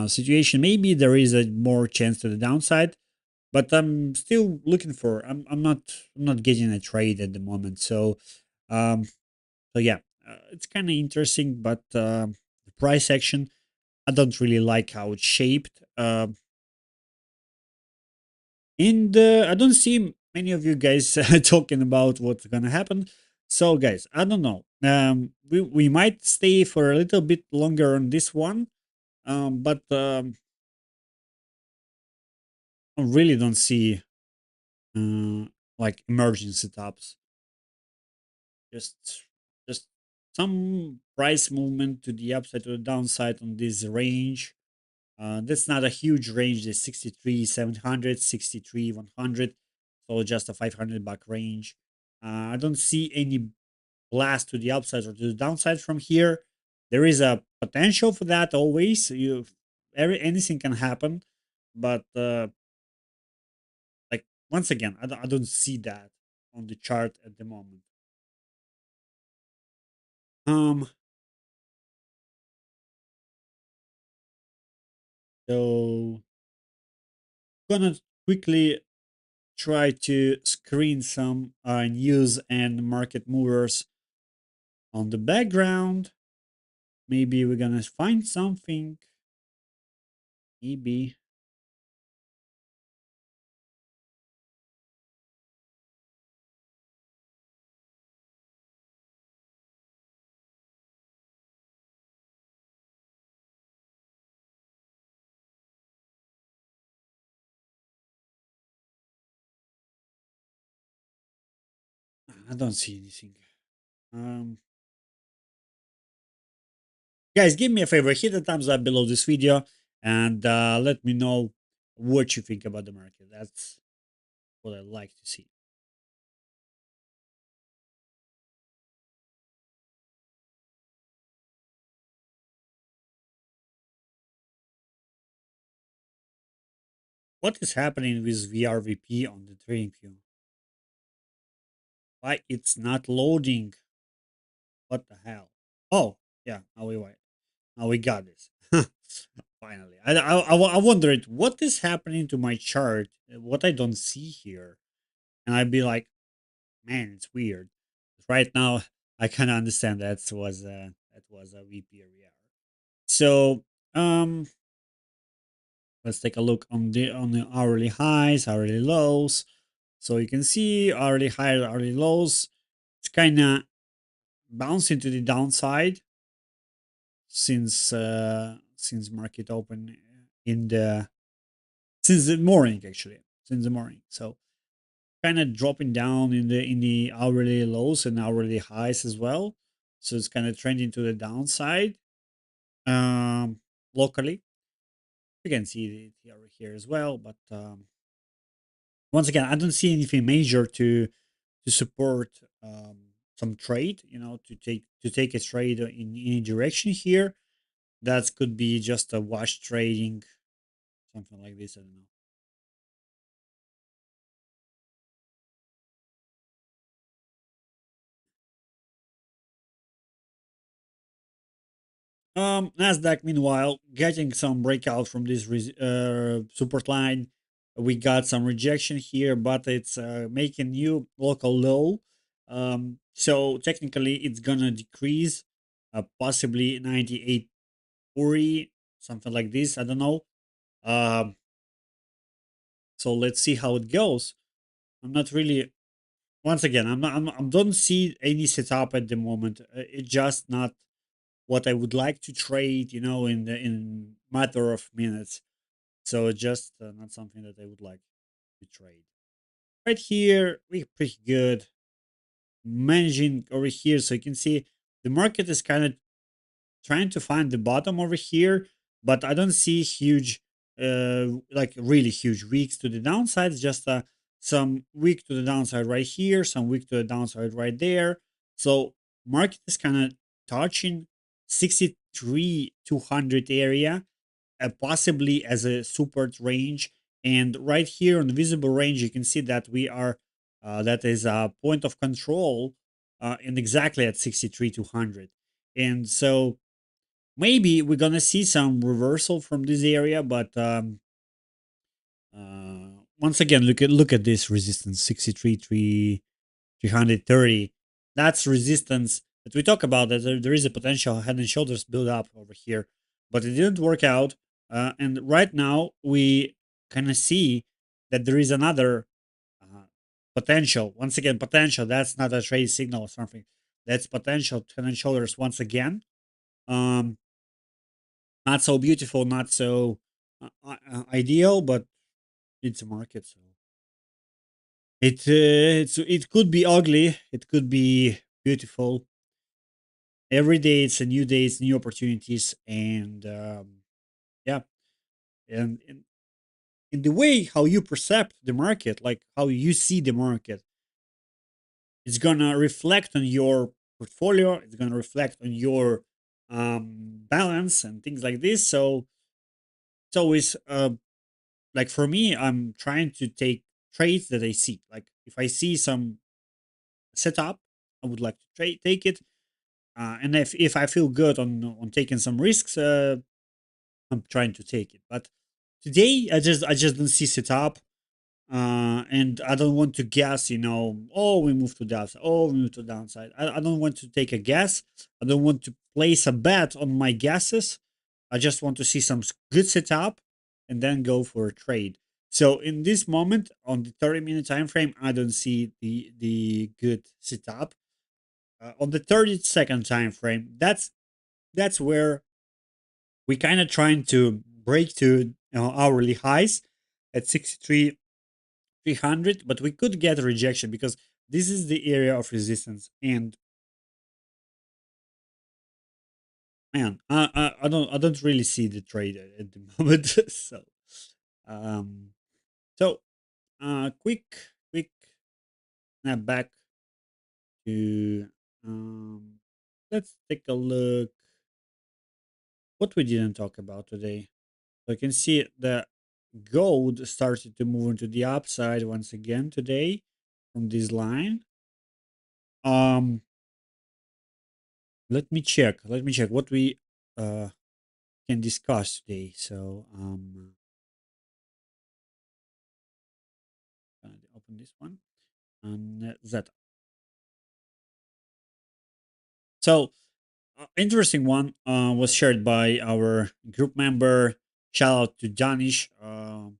Speaker 1: situation. Maybe there is a more chance to the downside, but I'm still looking for. I'm not getting a trade at the moment. Um, so yeah, it's kind of interesting, but the price action, I don't really like how it's shaped. And I don't see many of you guys talking about what's gonna happen. So, guys, I don't know. We might stay for a little bit longer on this one, but I really don't see uh, like emergency tops. Just just some price movement to the upside or the downside on this range. That's not a huge range. There's 63 700, 63 100, so just a 500 buck range. I don't see any blast to the upside or to the downside from here. There is a potential for that always. Anything can happen, but like once again, I don't see that on the chart at the moment. Um, so gonna quickly try to screen some news and market movers on the background. Maybe we're gonna find something. Maybe I don't see anything. Um, Guys, give me a favor, hit the thumbs up below this video and let me know what you think about the market. That's what I like to see. What is happening with VRVP on the trading view? Why it's not loading? What the hell? Oh, yeah. Now we wait. Now we got this. Finally, I wondered what is happening to my chart. What I don't see here, and I'd be like, man, it's weird. Right now, I kind of understand that was a VP. So let's take a look on the hourly highs, hourly lows. So you can see hourly highs, hourly lows. It's kind of bouncing to the downside since market open in the since the morning actually since the morning. So kind of dropping down in the hourly lows and hourly highs as well. So it's kind of trending to the downside. Um, locally, you can see it over here as well, but once again, I don't see anything major to support some trade. You know, to take a trade in any direction here. That could be just a wash trading, something like this. I don't know. Nasdaq, meanwhile, getting some breakout from this support line. We got some rejection here, but it's making new local low. So technically, it's gonna decrease, possibly 98.40, something like this. I don't know. Um, so let's see how it goes. I'm not really. Once again, I'm not. I don't see any setup at the moment. It's just not what I would like to trade, in matter of minutes. So it's just not something that I would like to trade. Right here, we're pretty good managing over here. So you can see the market is kind of trying to find the bottom over here, but I don't see huge, like really huge weeks to the downside. It's just some weak to the downside right here, some weak to the downside right there. So market is kind of touching 63 200 area, possibly as a support range. And right here on the visible range, you can see that we are, that is a point of control, and exactly at 63 200. And so maybe we're gonna see some reversal from this area, but once again, look at this resistance 63 330. That's resistance that we talk about. That there is a potential head and shoulders build up over here, but it didn't work out. And right now we kind of see that there is another uh, potential. Once again, potential. That's not a trade signal or something. That's potential head and shoulders once again. Um, Not so beautiful, not so ideal, but it's a market, so it could be ugly, it could be beautiful. Every day it's a new day, it's new opportunities, and yeah, and in the way how you perceive the market, like how you see the market, it's gonna reflect on your portfolio. It's gonna reflect on your balance and things like this. So it's always like for me, I'm trying to take trades that I see. Like if I see some setup, I would like to take it. And if I feel good on taking some risks, I'm trying to take it. But today, I just don't see setup, and I don't want to guess. Oh, we move to downside. Oh, we move to downside. I don't want to take a guess. I don't want to place a bet on my guesses. I just want to see some good setup and then go for a trade. So in this moment, on the 30-minute time frame, I don't see the good setup. On the 30-second time frame, that's where we kind of trying to break to hourly highs at 63 300, but we could get a rejection because this is the area of resistance. And man, I don't really see the trade at the moment. So Um, so quick snap back to um, let's take a look what we didn't talk about today. So you can see the gold started to move into the upside once again today from this line. Um, let me check. Let me check what we uh can discuss today. So gonna open this one and that. So interesting one was shared by our group member. Shout out to Danish. How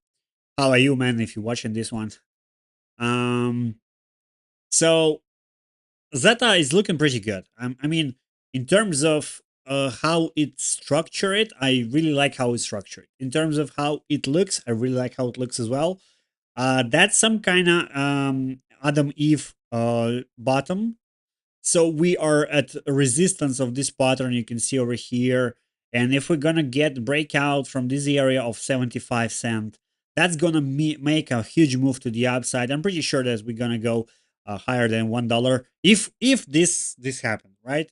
Speaker 1: are you, man? If you're watching this one, um, so Zeta is looking pretty good. I mean, in terms of how it's structured, I really like how it's structured. In terms of how it looks, I really like how it looks as well. That's some kind of Adam Eve bottom. So we are at a resistance of this pattern you can see over here. And if we're gonna get breakout from this area of 75 cent, that's gonna make a huge move to the upside. I'm pretty sure that we're gonna go higher than $1 if this happened, right?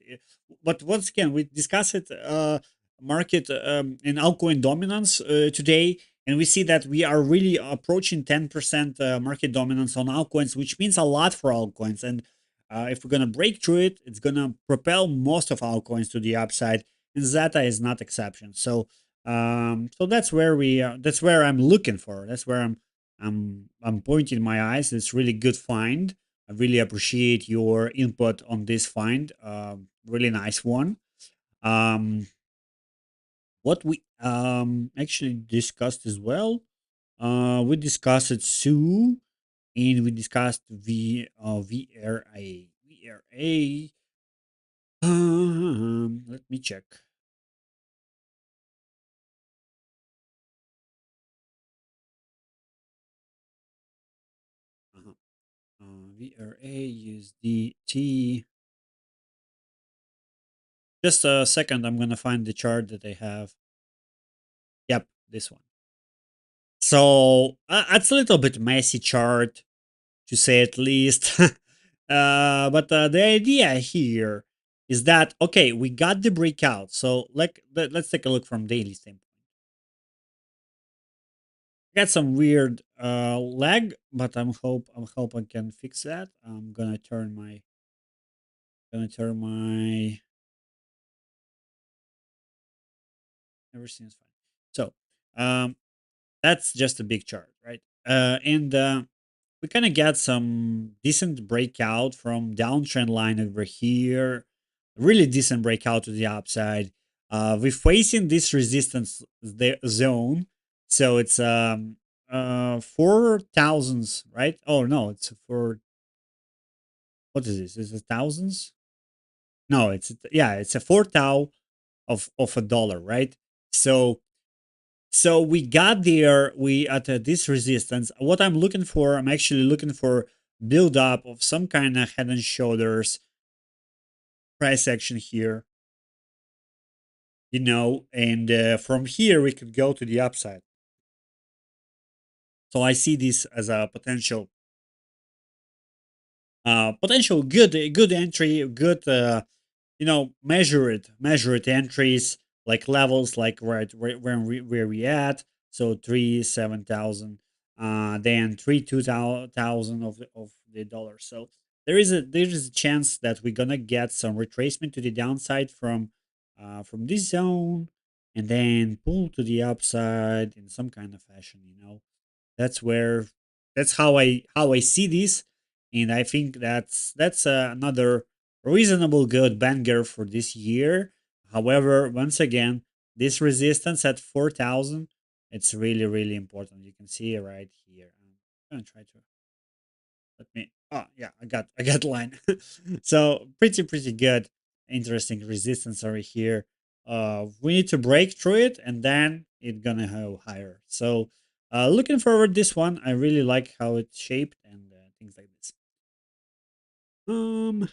Speaker 1: But once again, we discussed it market in altcoin dominance today, and we see that we are really approaching 10% market dominance on altcoins, which means a lot for altcoins. And if we're gonna break through it, it's gonna propel most of our coins to the upside, and Zeta is not exception. So that's where that's where I'm looking for. That's where I'm pointing my eyes. It's really good find. I really appreciate your input on this find. Really nice one. Um, what we actually discussed as well. We discussed it Sue, and we discussed VRA. VRA. Let me check. Uh-huh. VRA USDT. Just a second, I'm gonna find the chart that I have. Yep, this one. So it's a little bit messy chart to say at least. But the idea here is that okay, we got the breakout. So let's take a look from daily standpoint. Got some weird lag, but I'm hope I can fix that. I'm gonna turn my everything's fine. So um that's just a big chart, right? And we kind of get some decent breakout from downtrend line over here. Really decent breakout to the upside. We're facing this resistance zone, so it's 4,000s, right? Oh no, it's for what is this? Is it thousands? No, it's a 4 thou of a dollar, right? So we got there. We at this resistance. What I'm looking for, I'm actually looking for build up of some kind of head and shoulders price action here, and from here we could go to the upside. So I see this as a potential good entry, good measure it entries like levels like right where we at. So 3 7,000, then 3 2,000 of the dollar. So there is a chance that we're gonna get some retracement to the downside from this zone, and then pull to the upside in some kind of fashion. That's where that's how I see this, and I think that's another reasonable good banger for this year. However, once again, this resistance at 4,000, it's really really important. You can see it right here. I'm gonna try to let me. Oh yeah, I got line. So pretty good, interesting resistance over here. We need to break through it, and then it's gonna go higher. So looking forward this one. I really like how it's shaped and things like this. Um,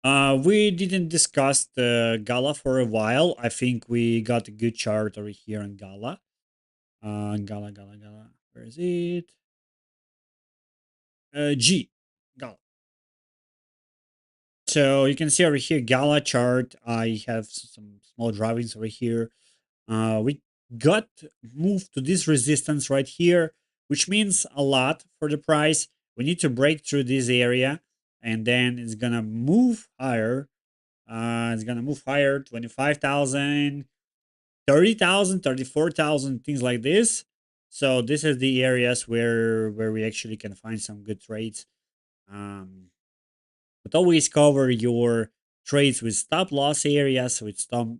Speaker 1: We didn't discuss the Gala for a while. I think we got a good chart over here on Gala. Gala. Where is it? G. Gala. So you can see over here, Gala chart. I have some small drawings over here. We got moved to this resistance right here, which means a lot for the price. We need to break through this area, and then it's gonna move higher. It's gonna move higher, 25,000, 30,000, 34,000, things like this. So this is the areas where we actually can find some good trades. Um, but always cover your trades with stop loss areas, with some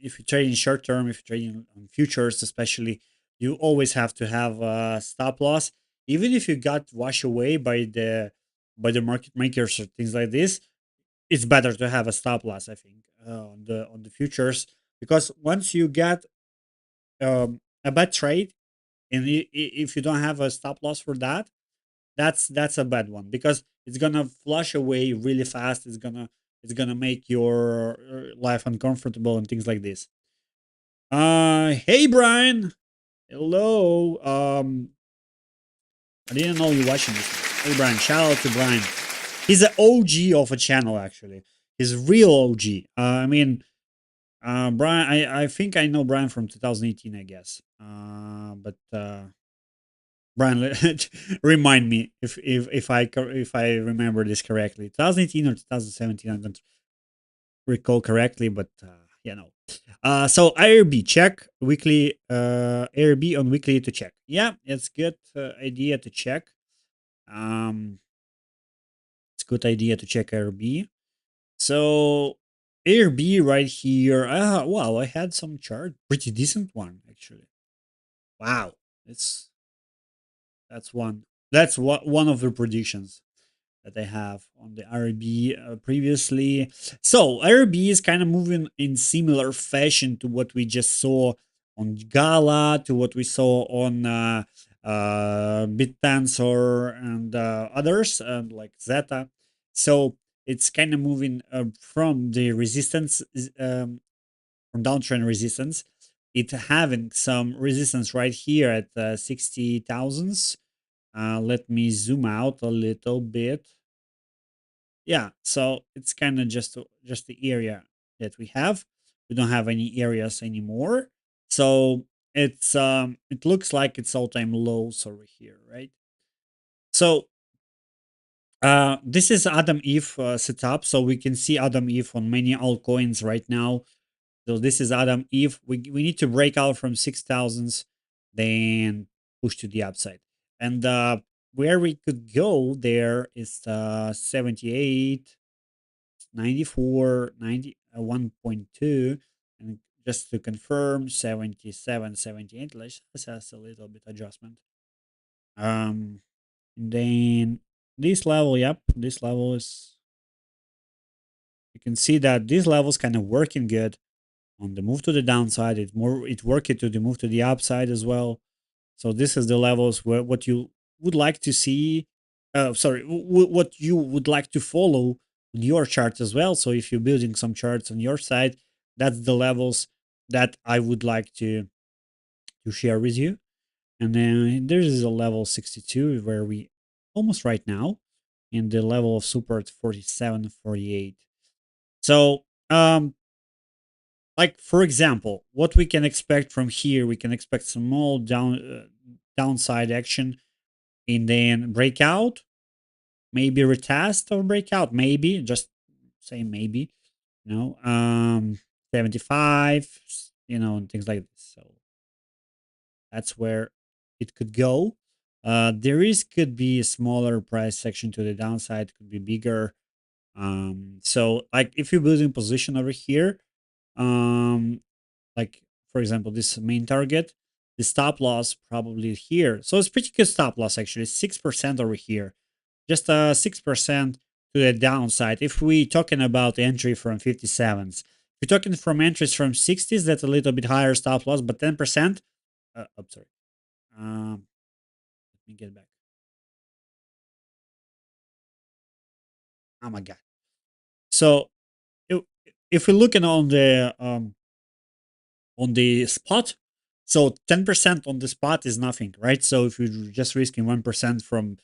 Speaker 1: if you're trading short term, if you're trading on futures, especially, you always have to have a stop loss. Even if you got washed away by the market makers or things like this, it's better to have a stop loss. I think on the futures, because once you get a bad trade, and if you don't have a stop loss for that, that's a bad one, because it's gonna flush away really fast. It's gonna make your life uncomfortable and things like this. Hey Brian, hello. I didn't know you watching this. Hey Brian, shout out to Brian. He's an OG of a channel actually. He's real OG. Brian, I think I know Brian from 2018, I guess. But Brian, remind me if I remember this correctly. 2018 or 2017, I don't recall correctly, but no. So IRB check weekly. IRB on weekly to check. Yeah, it's good idea to check. Um, it's good idea to check IRB. So AirB right here. Wow, I had some chart, pretty decent one actually. Wow, it's that's one. That's what one of the predictions that I have on the RB previously. So RB is kind of moving in similar fashion to what we just saw on Gala, to what we saw on BitTensor and others like Zeta. So it's kind of moving from the resistance, from downtrend resistance. It having some resistance right here at 60,000s. Let me zoom out a little bit. Yeah, so it's kind of just the area that we have. We don't have any areas anymore. So it looks like it's all-time lows over here, right? So this is Adam Eve setup. So we can see Adam Eve on many altcoins right now. So this is Adam Eve. We need to break out from 6,000s, then push to the upside. And where we could go there is 78, 94, 90, 1.2, and just to confirm 77, 78. Let's have a little bit adjustment. And then this level, yep, this level is, you can see that this level is kind of working good on the move to the downside. It worked it to the move to the upside as well. So this is the levels where what you would like to see. What you would like to follow on your chart as well. So if you're building some charts on your side, that's the levels that I would like to share with you. And then there is a level 62 where we almost right now, in the level of support 47, 48. So like for example, what we can expect from here, we can expect small downside action, and then breakout, maybe retest or breakout, maybe just say maybe, 75, and things like this. So that's where it could go. There is could be a smaller price section to the downside, could be bigger. So like if you're building position over here, um like for example this main target, the stop loss probably here, so it's pretty good stop loss actually, 6% over here, just 6% to the downside. If we talking about entry from 57s, if you're talking from entries from 60s, that's a little bit higher stop loss, but 10%, I'm sorry, let me get back. Oh my god. So if, if we're looking on the spot, so 10% on the spot is nothing, right? So if you're just risking 1% from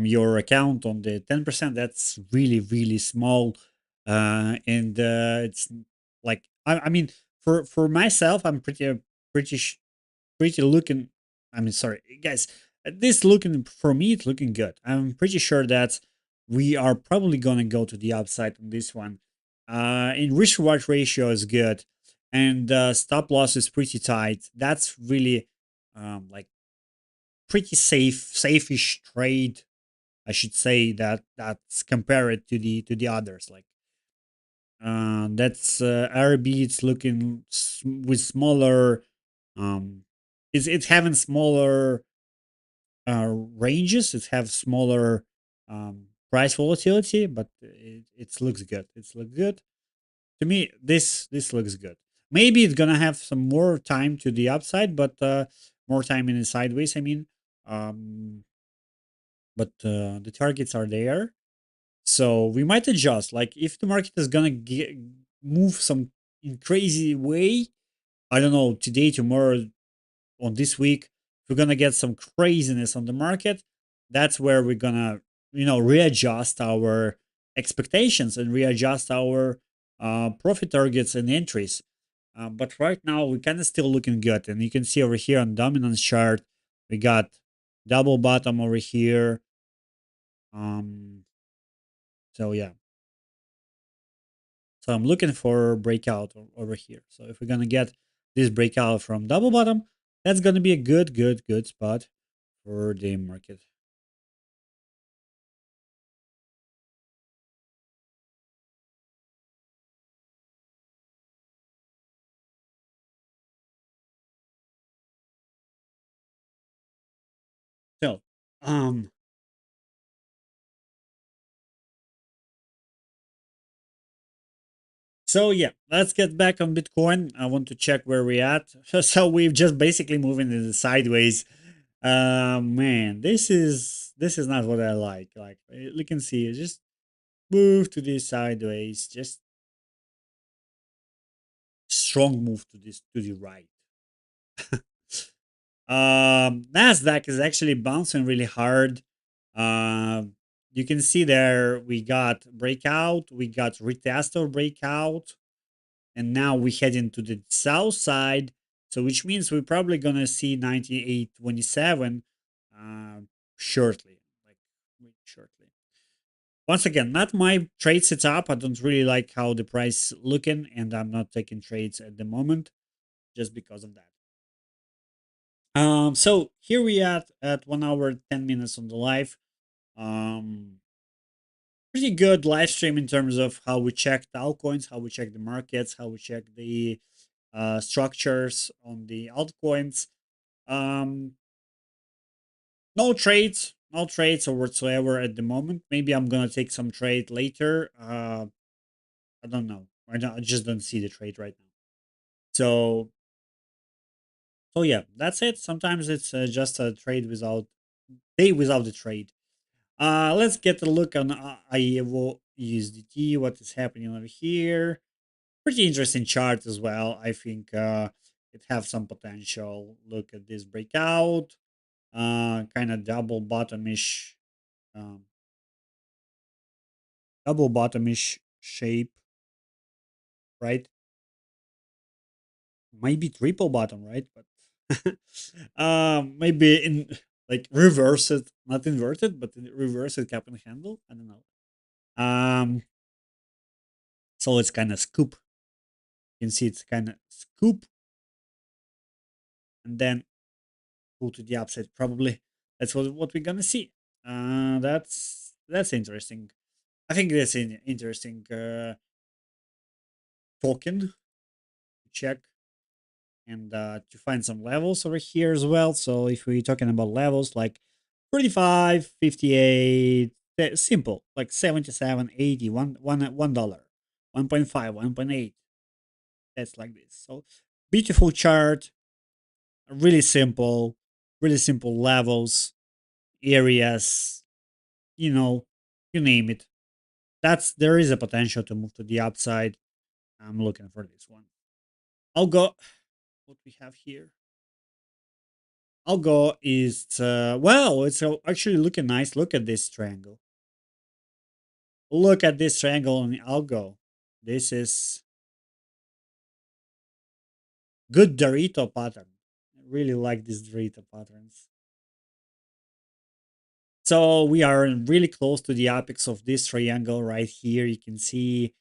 Speaker 1: your account on the 10%, that's really really small. And it's like I mean, for myself, I'm pretty pretty looking. I mean, sorry, guys. This looking for me, it's looking good. I'm pretty sure that we are probably gonna go to the upside on this one. In risk reward ratio is good, and stop loss is pretty tight. That's really like pretty safe-ish trade. I should say that's compared to the others. Like that's RB. It's looking with smaller. It's having smaller ranges. It have smaller price volatility, but it looks good. It's look good to me. This looks good. Maybe it's gonna have some more time to the upside, but more time in the sideways. I mean, um, but the targets are there, so we might adjust. Like if the market is gonna move some in crazy way, I don't know, today, tomorrow, on this week, if we're gonna get some craziness on the market, that's where we're gonna, readjust our expectations and readjust our profit targets and entries. But right now, we're kind of still looking good, and you can see over here on dominance chart, we got double bottom over here. Um, so yeah, so I'm looking for breakout over here. So if we're gonna get this breakout from double bottom, that's gonna be a good spot for the market. So, um, so yeah, let's get back on Bitcoin. I want to check where we're at. So we've just basically moving in the sideways. Man, this is not what I like. Like you can see, just move to this sideways. Just strong move to this to the right. Nasdaq is actually bouncing really hard. Um, you can see there we got breakout, we got retest or breakout, and now we head into the south side. So which means we're probably gonna see 98.27 uh, shortly, like really shortly. Once again, not my trade setup. I don't really like how the price looking, and I'm not taking trades at the moment just because of that. So here we at 1 hour 10 minutes on the live. Um, Pretty good live stream in terms of how we check the altcoins, how we check the markets, how we check the structures on the altcoins. Um, no trades or whatsoever at the moment. Maybe I'm gonna take some trade later. I don't know. I just don't see the trade right now. So so yeah, that's it. Sometimes it's just a trade without day without the trade. Let's get a look on IEVO USDT. What is happening over here? Pretty interesting chart as well. I think it have some potential. Look at this breakout. Kind of um, double bottomish shape, right? Maybe triple bottom, right? But maybe in like reverse it, not inverted, but reverse it cap and handle. I don't know. So it's kind of scoop. You can see it's kind of scoop and then go to the upside. Probably that's what we're gonna see. That's interesting. I think that's an interesting token to check and to find some levels over here as well. So if we're talking about levels like 35, 58, simple like 77, 80, $1, 1.5, 1.8. That's like this. So beautiful chart, really simple levels, areas, you know, you name it. That's there is a potential to move to the upside. I'm looking for this one. I'll go. What we have here? I'll go is well, it's actually looking nice. Look at this triangle. Look at this triangle and I'll go. This is good Dorito pattern. I really like these Dorito patterns. So we are really close to the apex of this triangle right here. You can see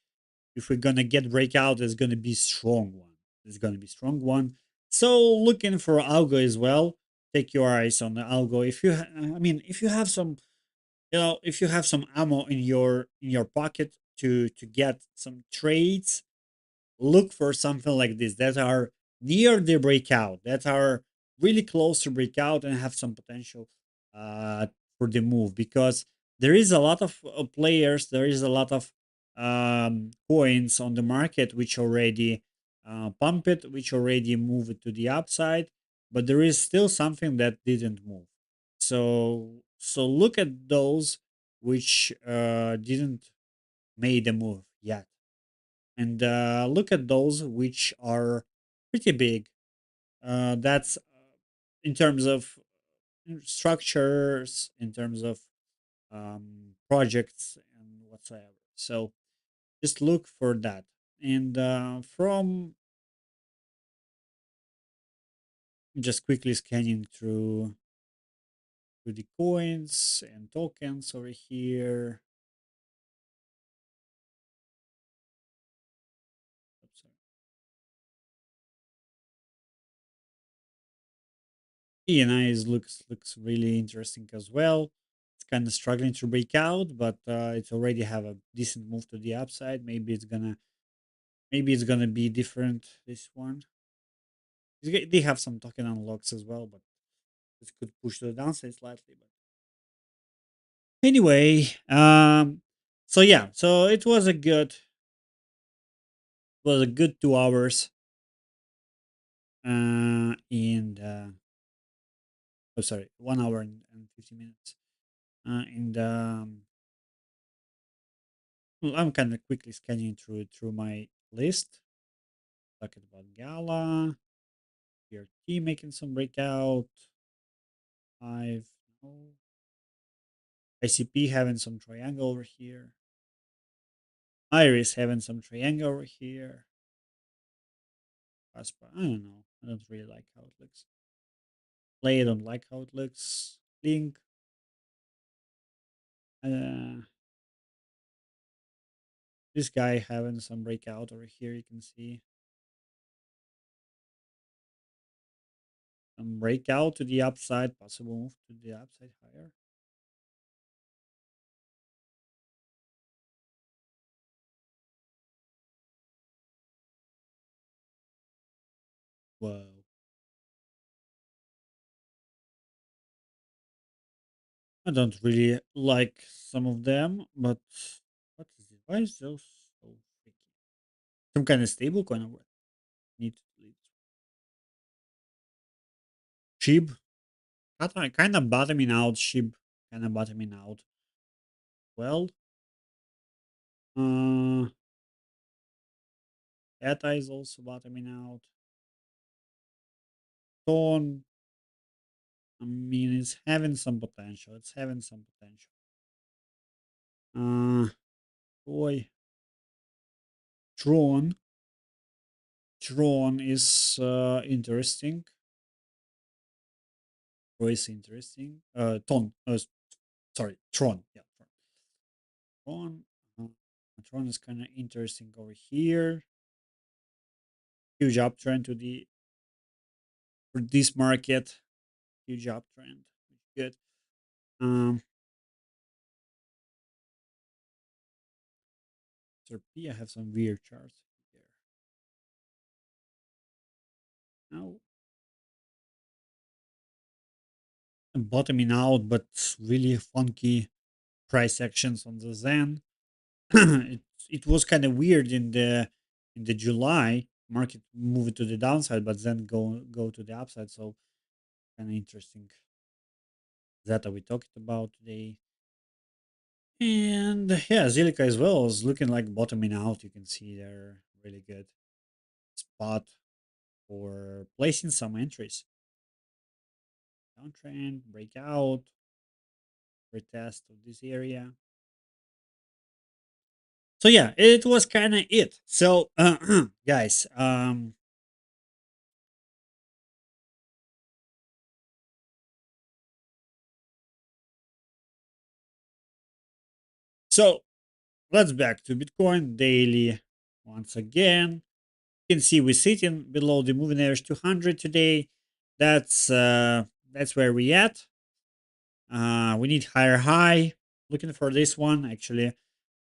Speaker 1: if we're gonna get breakout, it's gonna be strong one. It's gonna be strong one. So looking for algo as well. Take your eyes on the algo. If you, I mean, if you have some, if you have some ammo in your pocket to get some trades, look for something like this that are near the breakout, that are really close to breakout and have some potential uh, for the move, because there is a lot of players, there is a lot of coins on the market which already pump it, which already move it to the upside, but there is still something that didn't move. So look at those which didn't made the move yet, and look at those which are pretty big. That's in terms of structures, in terms of projects and whatsoever. So just look for that. And from just quickly scanning through the coins and tokens over here. Oops, sorry. ENI is looks really interesting as well. It's kind of struggling to break out, but it's already have a decent move to the upside. Maybe it's gonna be different this one. They have some token unlocks as well, but this could push to the downside slightly. But anyway, so yeah, so it was a good 2 hours, and oh sorry, 1 hour and 50 minutes, and well, I'm kind of quickly scanning through my list. Talking about Gala, PRT making some breakout. I've no ICP having some triangle over here. Iris having some triangle over here. Aspa, I don't know. I don't really like how it looks. Play, I don't like how it looks. Link. Uh, this guy having some breakout over here. You can see some breakout to the upside. Possible move to the upside higher. Whoa. I don't really like some of them, but what is it? Why is those so tricky? Some kind of stable coin or what? Need to delete. Shib. Kind of bottoming out. Shib. Kind of bottoming out. Well, uh, Eta is also bottoming out. Tone, I mean, it's having some potential. It's having some potential. Uh, boy, Tron. Tron is interesting. Tron is interesting. Ton. Sorry, Tron. Yeah, Tron. Uh, Tron is kind of interesting over here. Huge uptrend to the for this market. Huge uptrend. Good. Um, P, I have some weird charts here. Now I'm bottoming out, but really funky price actions on the Zen. It was kind of weird in the July market moving to the downside, but then go to the upside. So kind of interesting that we talked about today. And yeah, Zilliqa as well is looking like bottoming out. You can see they're really good spot for placing some entries. Downtrend, breakout, retest of this area. So yeah, it was kind of it. So guys, so let's back to Bitcoin daily once again. You can see we're sitting below the moving average 200 today. That's where we at. We need higher high. Looking for this one actually.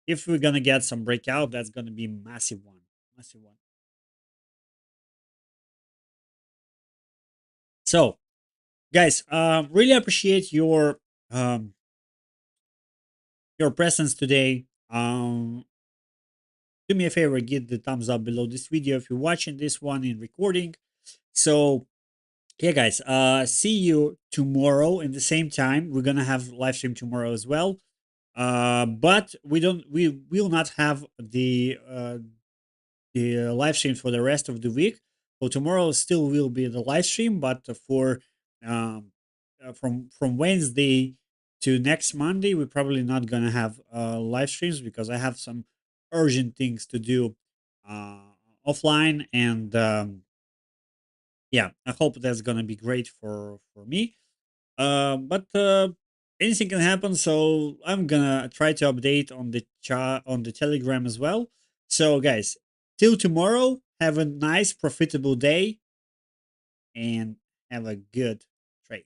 Speaker 1: If we're gonna get some breakout, that's gonna be massive one, massive one. So, guys, really appreciate um, your presence today. Do me a favor, give the thumbs up below this video if you're watching this one in recording. So, yeah, guys, see you tomorrow in the same time. We're gonna have live stream tomorrow as well. But we will not have the live streams for the rest of the week. So tomorrow still will be the live stream, but for um, from Wednesday to next Monday, we're probably not gonna have live streams because I have some urgent things to do uh, offline, and yeah, I hope that's gonna be great for me. But anything can happen, so I'm gonna try to update on the chat on the Telegram as well. So, guys, till tomorrow, have a nice, profitable day, and have a good trade.